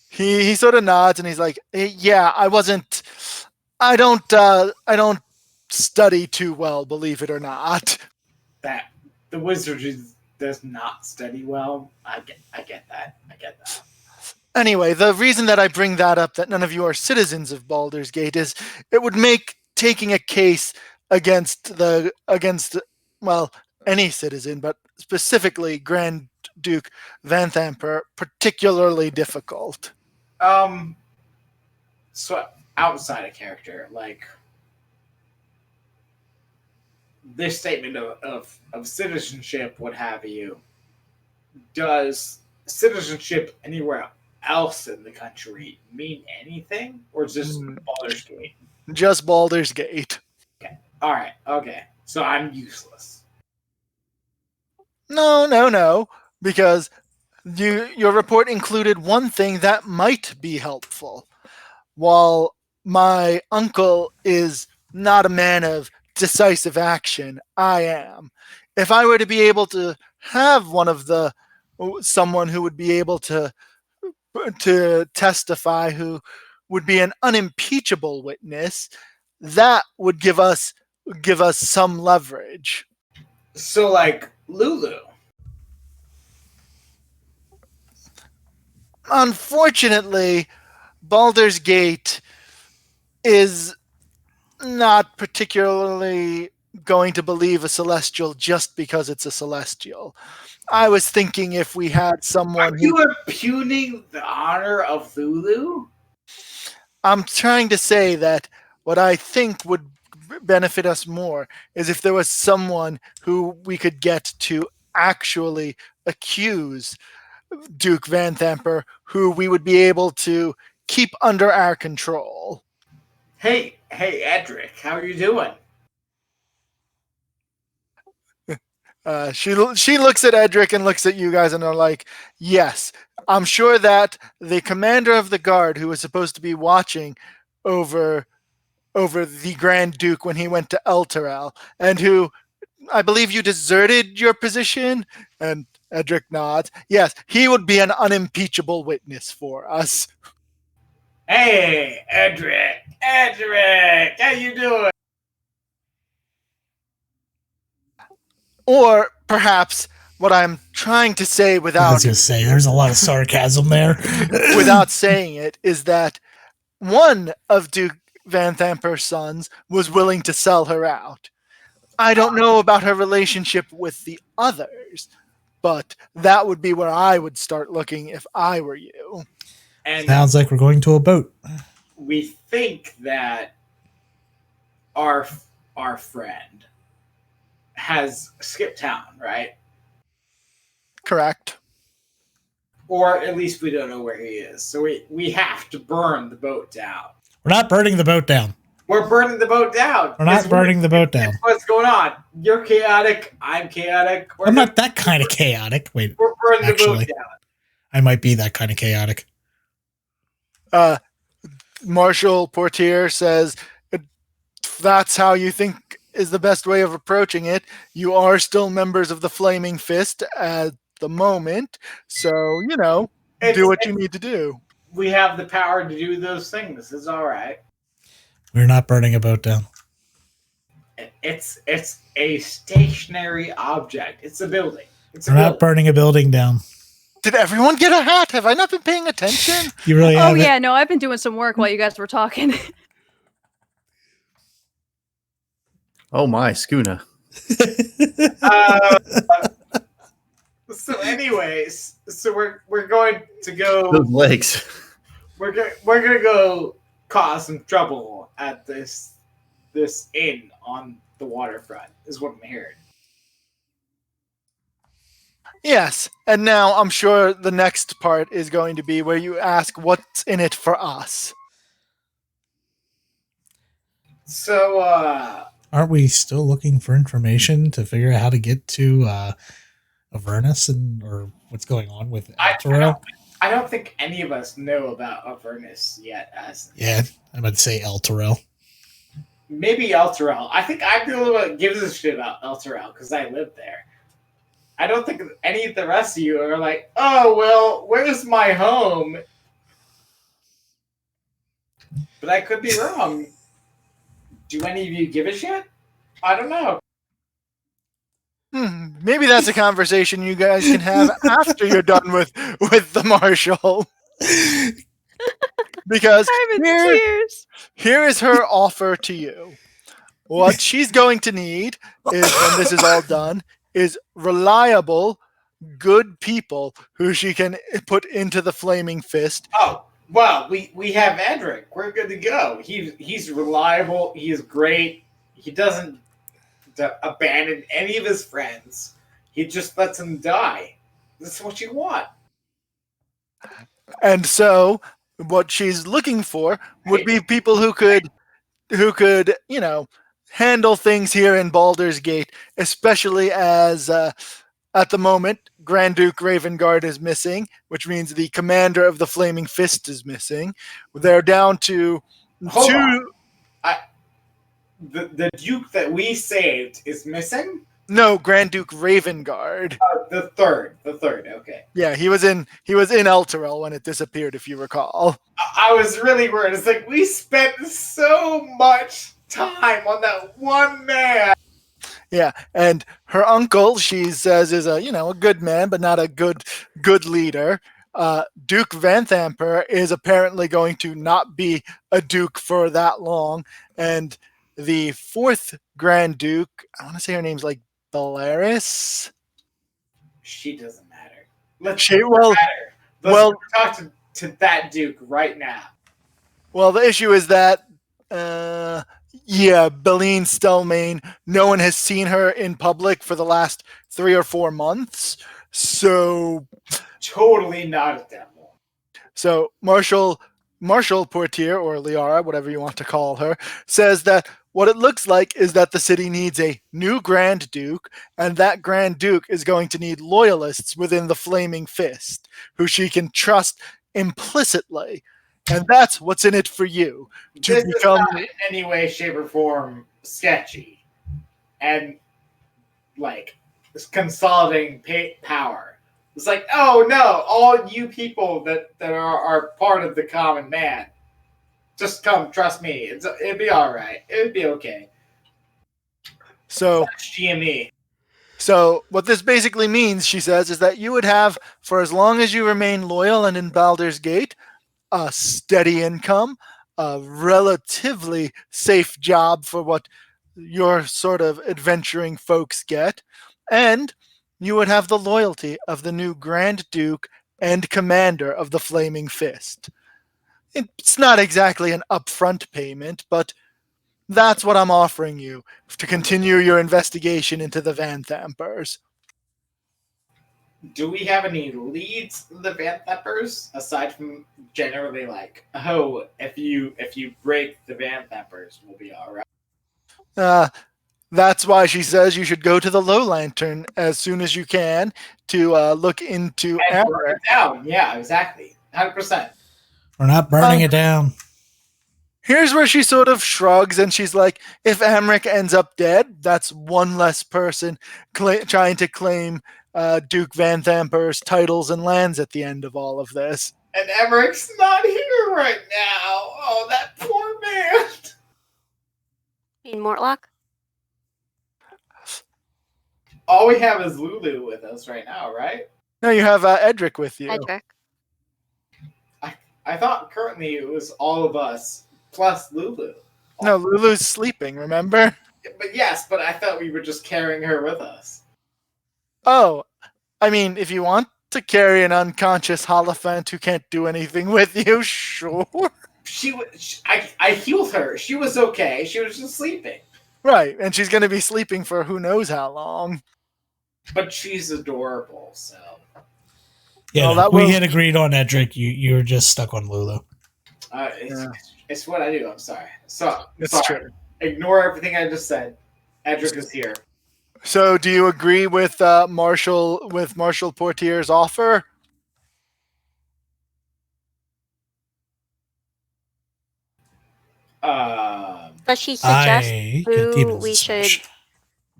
He sort of nods and he's like, "Yeah, I don't study too well, believe it or not." that the wizard does not study well. I get that. Anyway, the reason that I bring that up, that none of you are citizens of Baldur's Gate, is it would make taking a case against any citizen, but specifically Grand Duke Van Thamper, particularly difficult. So outside of character, like this statement of citizenship, what have you, does citizenship anywhere else in the country mean anything, or is this Baldur's Gate? Just Baldur's Gate. All right, okay, so I'm useless. No, because your report included one thing that might be helpful. While my uncle is not a man of decisive action, I am. If I were to be able to have someone who would be able to testify, who would be an unimpeachable witness, that would give us some leverage. So, like Lulu. Unfortunately, Baldur's Gate is not particularly going to believe a celestial just because it's a celestial. I was thinking if we had someone Are you impugning the honor of Lulu? I'm trying to say that what I think would benefit us more is if there was someone who we could get to actually accuse Duke Van Thamper, who we would be able to keep under our control. Hey, Edric, how are you doing? She looks at Edric and looks at you guys and are like, yes, I'm sure that the commander of the guard who was supposed to be watching over the Grand Duke when he went to Elturel, and who I believe you deserted your position, and Edric nods. Yes, he would be an unimpeachable witness for us. Hey, Edric, how you doing? Or perhaps what I'm trying to say I was without gonna say there's a lot of sarcasm there. without saying it is that one of Duke Van Thamper's sons was willing to sell her out. I don't know about her relationship with the others, but that would be where I would start looking if I were you. And Sounds like we're going to a boat. we think that our friend has skipped town, right? Correct. Or at least we don't know where he is. So we have to burn the boat down. We're not burning the boat down. We're burning the boat down. We're not burning the boat down. What's going on? You're chaotic. I'm chaotic. I'm not that kind of chaotic. Wait, We're burning the actually. boat down. I might be that kind of chaotic. Marshal Portier says, if that's how you think is the best way of approaching it. You are still members of the Flaming Fist at the moment, so, do what you need to do. We have the power to do those things. It's all right. We're not burning a boat down. It's a stationary object. It's a building. It's a We're not building. burning a building down. Did everyone get a hat? Have I not been paying attention? You really Oh haven't? yeah, no, I've been doing some work while you guys were talking. Oh my, Schooner. So, anyways, so we're going to go. Those legs. We're gonna go cause some trouble at this inn on the waterfront. Is what I'm hearing. Yes, and now I'm sure the next part is going to be where you ask what's in it for us. So, Aren't we still looking for information to figure out how to get to Avernus or what's going on with Elturel? I don't think any of us know about Avernus yet. Yeah, I'm about to say Elturel. Maybe Elturel. I think I'm the only one that gives a shit about Elturel because I live there. I don't think any of the rest of you are like, oh, well, where's my home? But I could be wrong. Do any of you give a shit? I don't know. Maybe that's a conversation you guys can have after you're done with the marshal. Because I'm in tears. here is her offer to you. What she's going to need is, when this is all done, is reliable, good people who she can put into the Flaming Fist. Oh, well, we have Edric. We're good to go. He's reliable. He is great. He doesn't abandon any of his friends. He just lets them die. That's what you want. And so what she's looking for would be people who could, handle things here in Baldur's Gate, especially as at the moment Grand Duke Ravengard is missing, which means the commander of the Flaming Fist is missing. They're down to Hold two. on. The Duke that we saved is missing? No, Grand Duke Ravengard. The third, okay. Yeah, he was in Elturel when it disappeared, if you recall. I was really worried. It's like we spent so much time on that one man. Yeah, and her uncle, she says, is a good man, but not a good leader. Duke Van Thamper is apparently going to not be a duke for that long, and the fourth Grand Duke, I want to say her name's like Belarus. She doesn't matter. Let's talk to that Duke right now. Well, the issue is that Yeah, Beline Stelmane. No one has seen her in public for the last 3 or 4 months. So Totally not a devil. Marshal Portier, or Liara, whatever you want to call her, says that what it looks like is that the city needs a new Grand Duke, and that Grand Duke is going to need loyalists within the Flaming Fist, who she can trust implicitly. And that's what's in it for you, to This is become. not in any way, shape, or form sketchy. And, like, it's consolidating power. It's like, oh no, all you people that are part of the common man, just come, trust me. It'd be alright. It'd be okay. So, GME. so what this basically means, she says, is that you would have, for as long as you remain loyal and in Baldur's Gate, a steady income, a relatively safe job for what your sort of adventuring folks get, and you would have the loyalty of the new Grand Duke and Commander of the Flaming Fist. It's not exactly an upfront payment, but that's what I'm offering you to continue your investigation into the Van Thampers. Do we have any leads in the Van Thumpers aside from generally like, oh, if you break the Van Thumpers, we'll be all right. That's why she says you should go to the Low Lantern as soon as you can to look into And burn Amber. it down. Yeah, exactly. 100%. We're not burning it down. Here's where she sort of shrugs and she's like, if Amric ends up dead, that's one less person trying to claim Duke Van Thamper's titles and lands at the end of all of this. And Emmerich's not here right now. Oh, that poor man. You mean Mortlock? All we have is Lulu with us right now, right? No, you have Edric with you. Edric. I thought currently it was all of us plus Lulu. No, Lulu's sleeping, remember? But yes, but I thought we were just carrying her with us. Oh, I mean, if you want to carry an unconscious Holophant who can't do anything with you, sure. I healed her. She was okay. She was just sleeping. Right, and she's going to be sleeping for who knows how long. But she's adorable, so. Yeah, Well, no, that we was- had agreed on Edric. You were just stuck on Lulu. It's what I do. I'm sorry. So It's sorry. true. Ignore everything I just said. Edric is here. So, do you agree with Marshal Portier's offer? Does she suggest I who get demons we to should smash.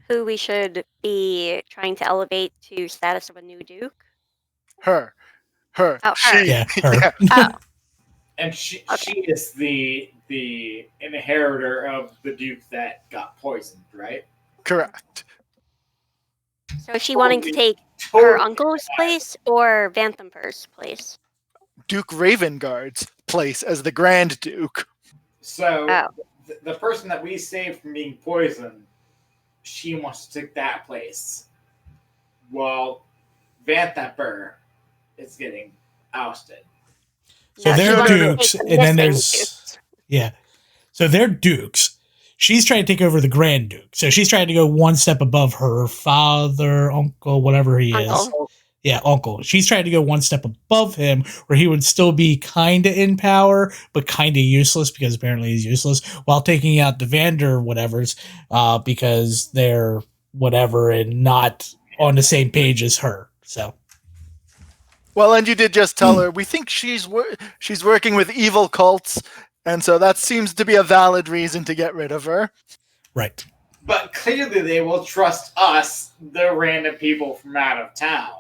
who we should be trying to elevate to status of a new duke? Her. Oh, her. She. Yeah, her. Oh, And she Okay. is the inheritor of the Duke that got poisoned, right? Correct. so is she wanting to take Totally. her uncle's place or Vanthamper's place? Duke Ravengard's place as the Grand Duke. So Oh. the person that we saved from being poisoned, she wants to take that place. While Vanthamper is getting ousted. So No, she they're wants to dukes, take the and then missing there's yeah. So they're dukes. She's trying to take over the Grand Duke. So she's trying to go one step above her father, uncle, whatever he is. Uncle. Yeah, uncle. She's trying to go one step above him, where he would still be kind of in power, but kind of useless because apparently he's useless, while taking out the Vander whatevers because they're whatever and not on the same page as her. So Well, and you did just tell her we think she's working with evil cults, and so that seems to be a valid reason to get rid of her. right. But clearly they will trust us, the random people from out of town.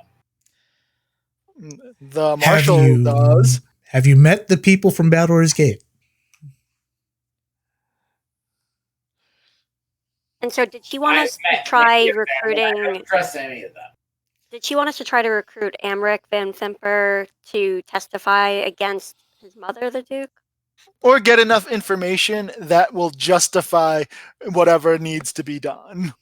The Marshal does. Have you met the people from Baldur's Gate? And so did she want I us to met try many of them, and I recruiting don't trust any of them. Did she want us to try to recruit Amric Van Themper to testify against his mother, the Duke? Or get enough information that will justify whatever needs to be done.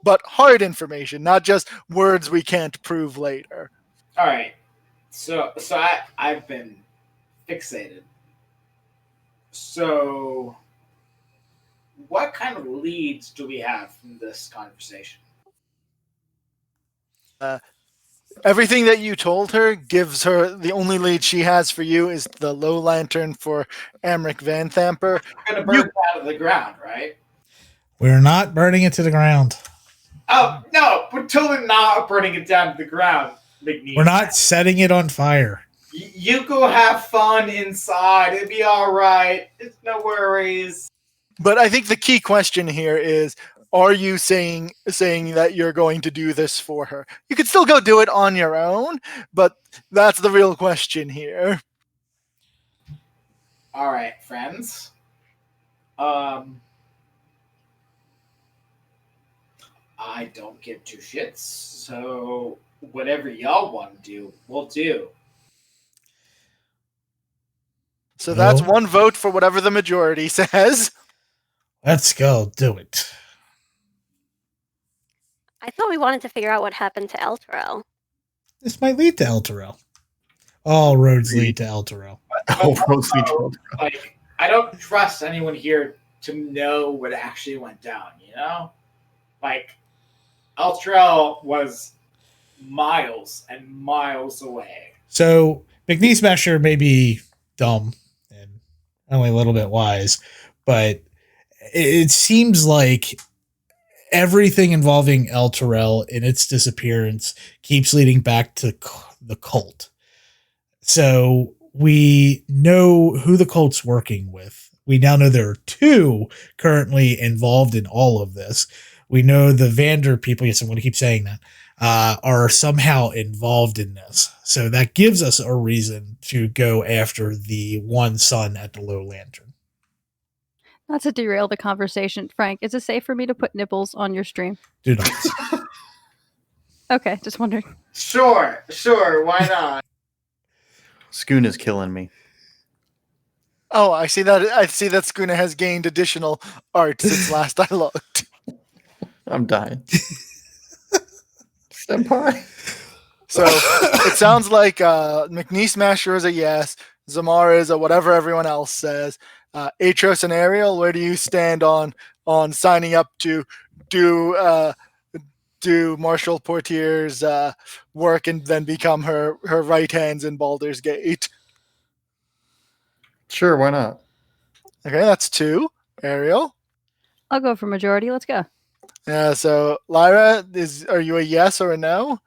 But hard information, not just words we can't prove later. All right. So I've been fixated. So what kind of leads do we have from this conversation? Everything that you told her gives her the only lead she has for you is the low lantern for Amric Van Thamper. We're gonna burn it out of the ground, right? We're not burning it to the ground. Oh no, we're totally not burning it down to the ground, McNeese. We're not setting it on fire. You go have fun inside. It'll be all right. It's no worries. But I think the key question here is, are you saying that you're going to do this for her? You could still go do it on your own, but that's the real question here. All right, friends. I don't give two shits, so whatever y'all want to do, we'll do. So that's Well, one vote for whatever the majority says. let's go do it. I thought we wanted to figure out what happened to Elturel. This might lead to Elturel. All roads lead to Elturel. All roads lead to Like, I don't trust anyone here to know what actually went down, you know? Like, Elturel was miles and miles away. So McNeese Masher may be dumb and only a little bit wise, but it seems like everything involving Elturel and its disappearance keeps leading back to the cult. So we know who the cult's working with. We now know there are two currently involved in all of this. We know the Vander people, yes, I'm going to keep saying that, are somehow involved in this. So that gives us a reason to go after the one son at the Low Lantern. Not to derail the conversation, Frank, is it safe for me to put nipples on your stream? Do not. Okay, just wondering. Sure, why not? Schoon is killing me. Oh, I see that Skuna has gained additional art since last I looked. I'm dying. Senpai. So it sounds like McNeese Masher is a yes, Zamara is a whatever everyone else says. Atros and Ariel, where do you stand on signing up to do Marshall Portier's work and then become her right hands in Baldur's Gate? Sure, why not? Okay, that's 2. Ariel. I'll go for majority. Let's go. So Lyra, are you a yes or a no?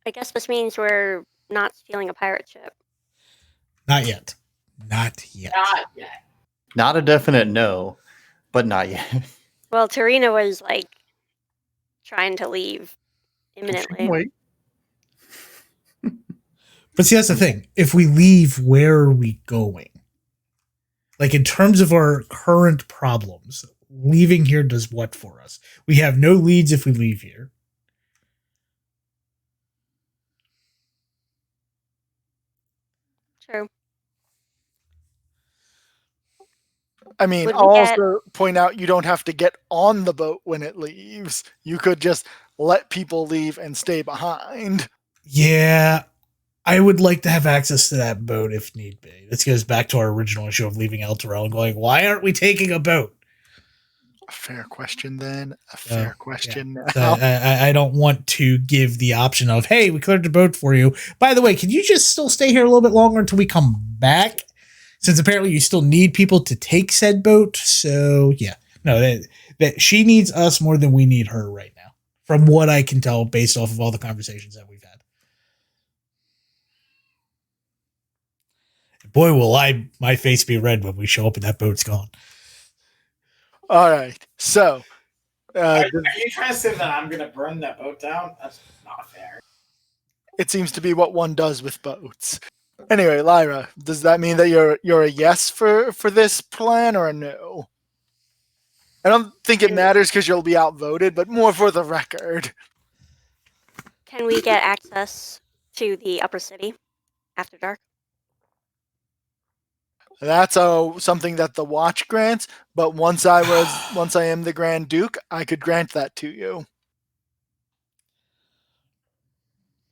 I guess this means we're not stealing a pirate ship. Not yet. Not yet. Not yet. Not a definite no, but not yet. Well, Tarina was like trying to leave She can imminently. wait. But see, that's the thing. If we leave, where are we going? Like, in terms of our current problems, leaving here does what for us? We have no leads if we leave here. True. I mean, Would we I'll get- also point out you don't have to get on the boat when it leaves. You could just let people leave and stay behind. Yeah, I would like to have access to that boat if need be. This goes back to our original issue of leaving Elturel and going, why aren't we taking a boat? A fair question, then. A fair question So now. I don't want to give the option of, hey, we cleared the boat for you. By the way, can you just still stay here a little bit longer until we come back? Since apparently you still need people to take said boat. So, yeah. No, that she needs us more than we need her right now. From what I can tell based off of all the conversations that we've had. Boy, will my face be red when we show up and that boat's gone. All right. So, Are you trying to say that I'm going to burn that boat down? That's not fair. it seems to be what one does with boats. Anyway, Lyra, does that mean that you're a yes for this plan or a no? I don't think it matters because you'll be outvoted, but more for the record. Can we get access to the upper city after dark? That's something that the watch grants, but once I am the Grand Duke, I could grant that to you.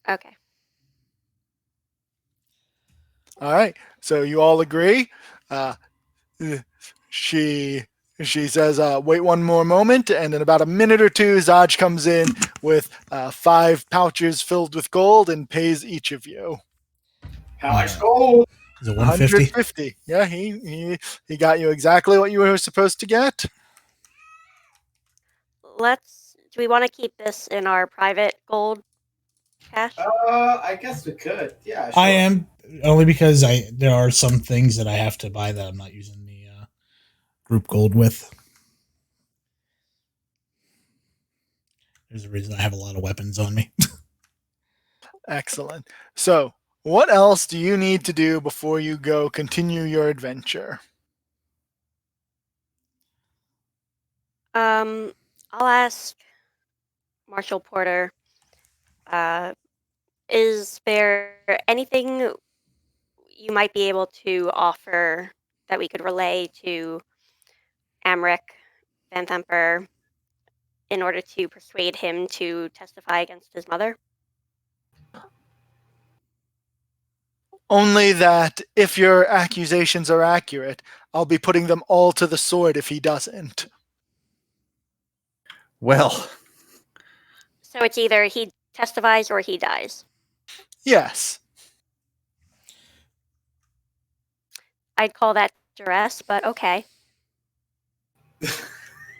Okay. All right. So you all agree. Uh, she says, "Wait one more moment," and in about a minute or two, Zaj comes in with 5 pouches filled with gold and pays each of you How much gold? Is it 150? 150. Yeah, he got you exactly what you were supposed to get. Do we want to keep this in our private gold cache? I guess we could. Yeah, sure. I am only because there are some things that I have to buy that I'm not using the group gold with. There's a reason I have a lot of weapons on me. Excellent. So, what else do you need to do before you go continue your adventure? I'll ask Marshal Porter. Is there anything you might be able to offer that we could relay to Amric Van Themper in order to persuade him to testify against his mother? Only that if your accusations are accurate, I'll be putting them all to the sword if he doesn't. Well, So it's either he testifies or he dies. Yes. I'd call that duress, but okay.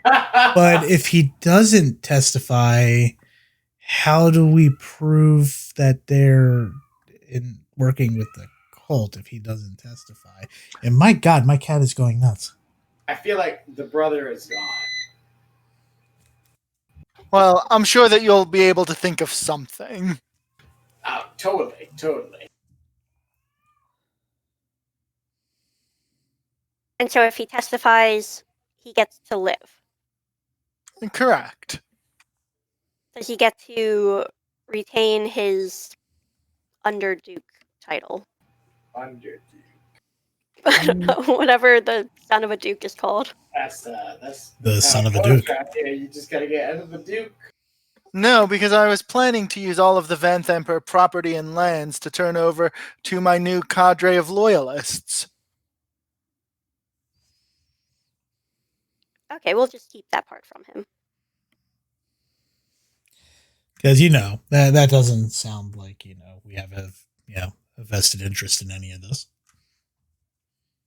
But if he doesn't testify, how do we prove that they're in working with the cult if he doesn't testify? And my God, my cat is going nuts. I feel like the brother is gone. Well, I'm sure that you'll be able to think of something. Oh, totally, totally. And so if he testifies, he gets to live. Correct. Does he get to retain his Underduke title? Under. I don't know, whatever the son of a duke is called. That's The how son it of a goes duke. around here. You just gotta get under the duke. No, because I was planning to use all of the Van Themper property and lands to turn over to my new cadre of loyalists. Okay, we'll just keep that part from him. Because that doesn't sound like we have a vested interest in any of this.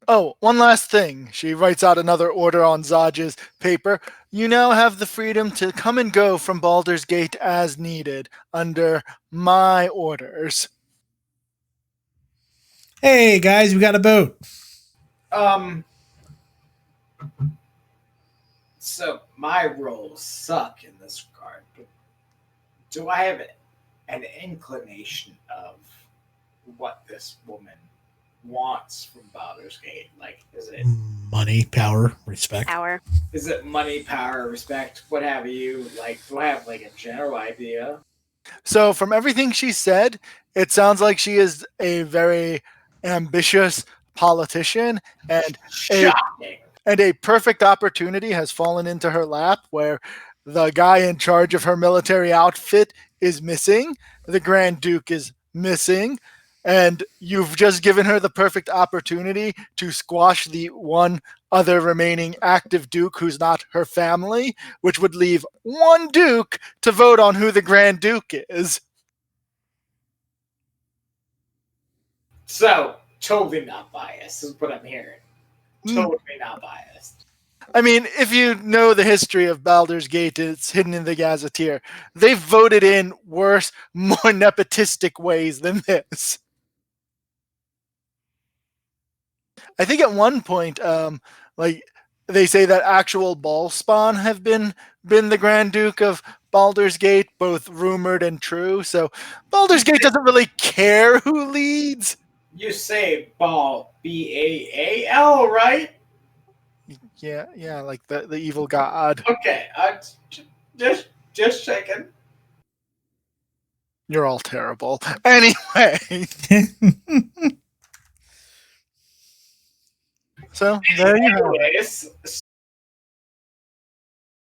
Oh, one last thing. She writes out another order on Zaj's paper. You now have the freedom to come and go from Baldur's Gate as needed, under my orders. Hey guys, we got a boat. So my roles suck in this regard, but do I have an inclination of what this woman wants from Baldur's Gate? Like, is Money, power, respect. Power. is it money, power, respect, what have you? Like, do I have like a general idea? So, from everything she said, it sounds like she is a very ambitious politician, and Shocking. a perfect opportunity has fallen into her lap where the guy in charge of her military outfit is missing, the Grand Duke is missing, and you've just given her the perfect opportunity to squash the one other remaining active Duke who's not her family, which would leave one Duke to vote on who the Grand Duke is. So, totally not biased is what I'm hearing. Totally not biased. I mean, if you know the history of Baldur's Gate, it's hidden in the Gazetteer. They've voted in worse, more nepotistic ways than this. I think at one point, like they say that actual Ballspawn have been the Grand Duke of Baldur's Gate, both rumored and true. So Baldur's Gate doesn't really care who leads. You say ball, Baal, right? Yeah, like the evil god. Okay, just checking. You're all terrible. Anyway, so there you have it. Anyways,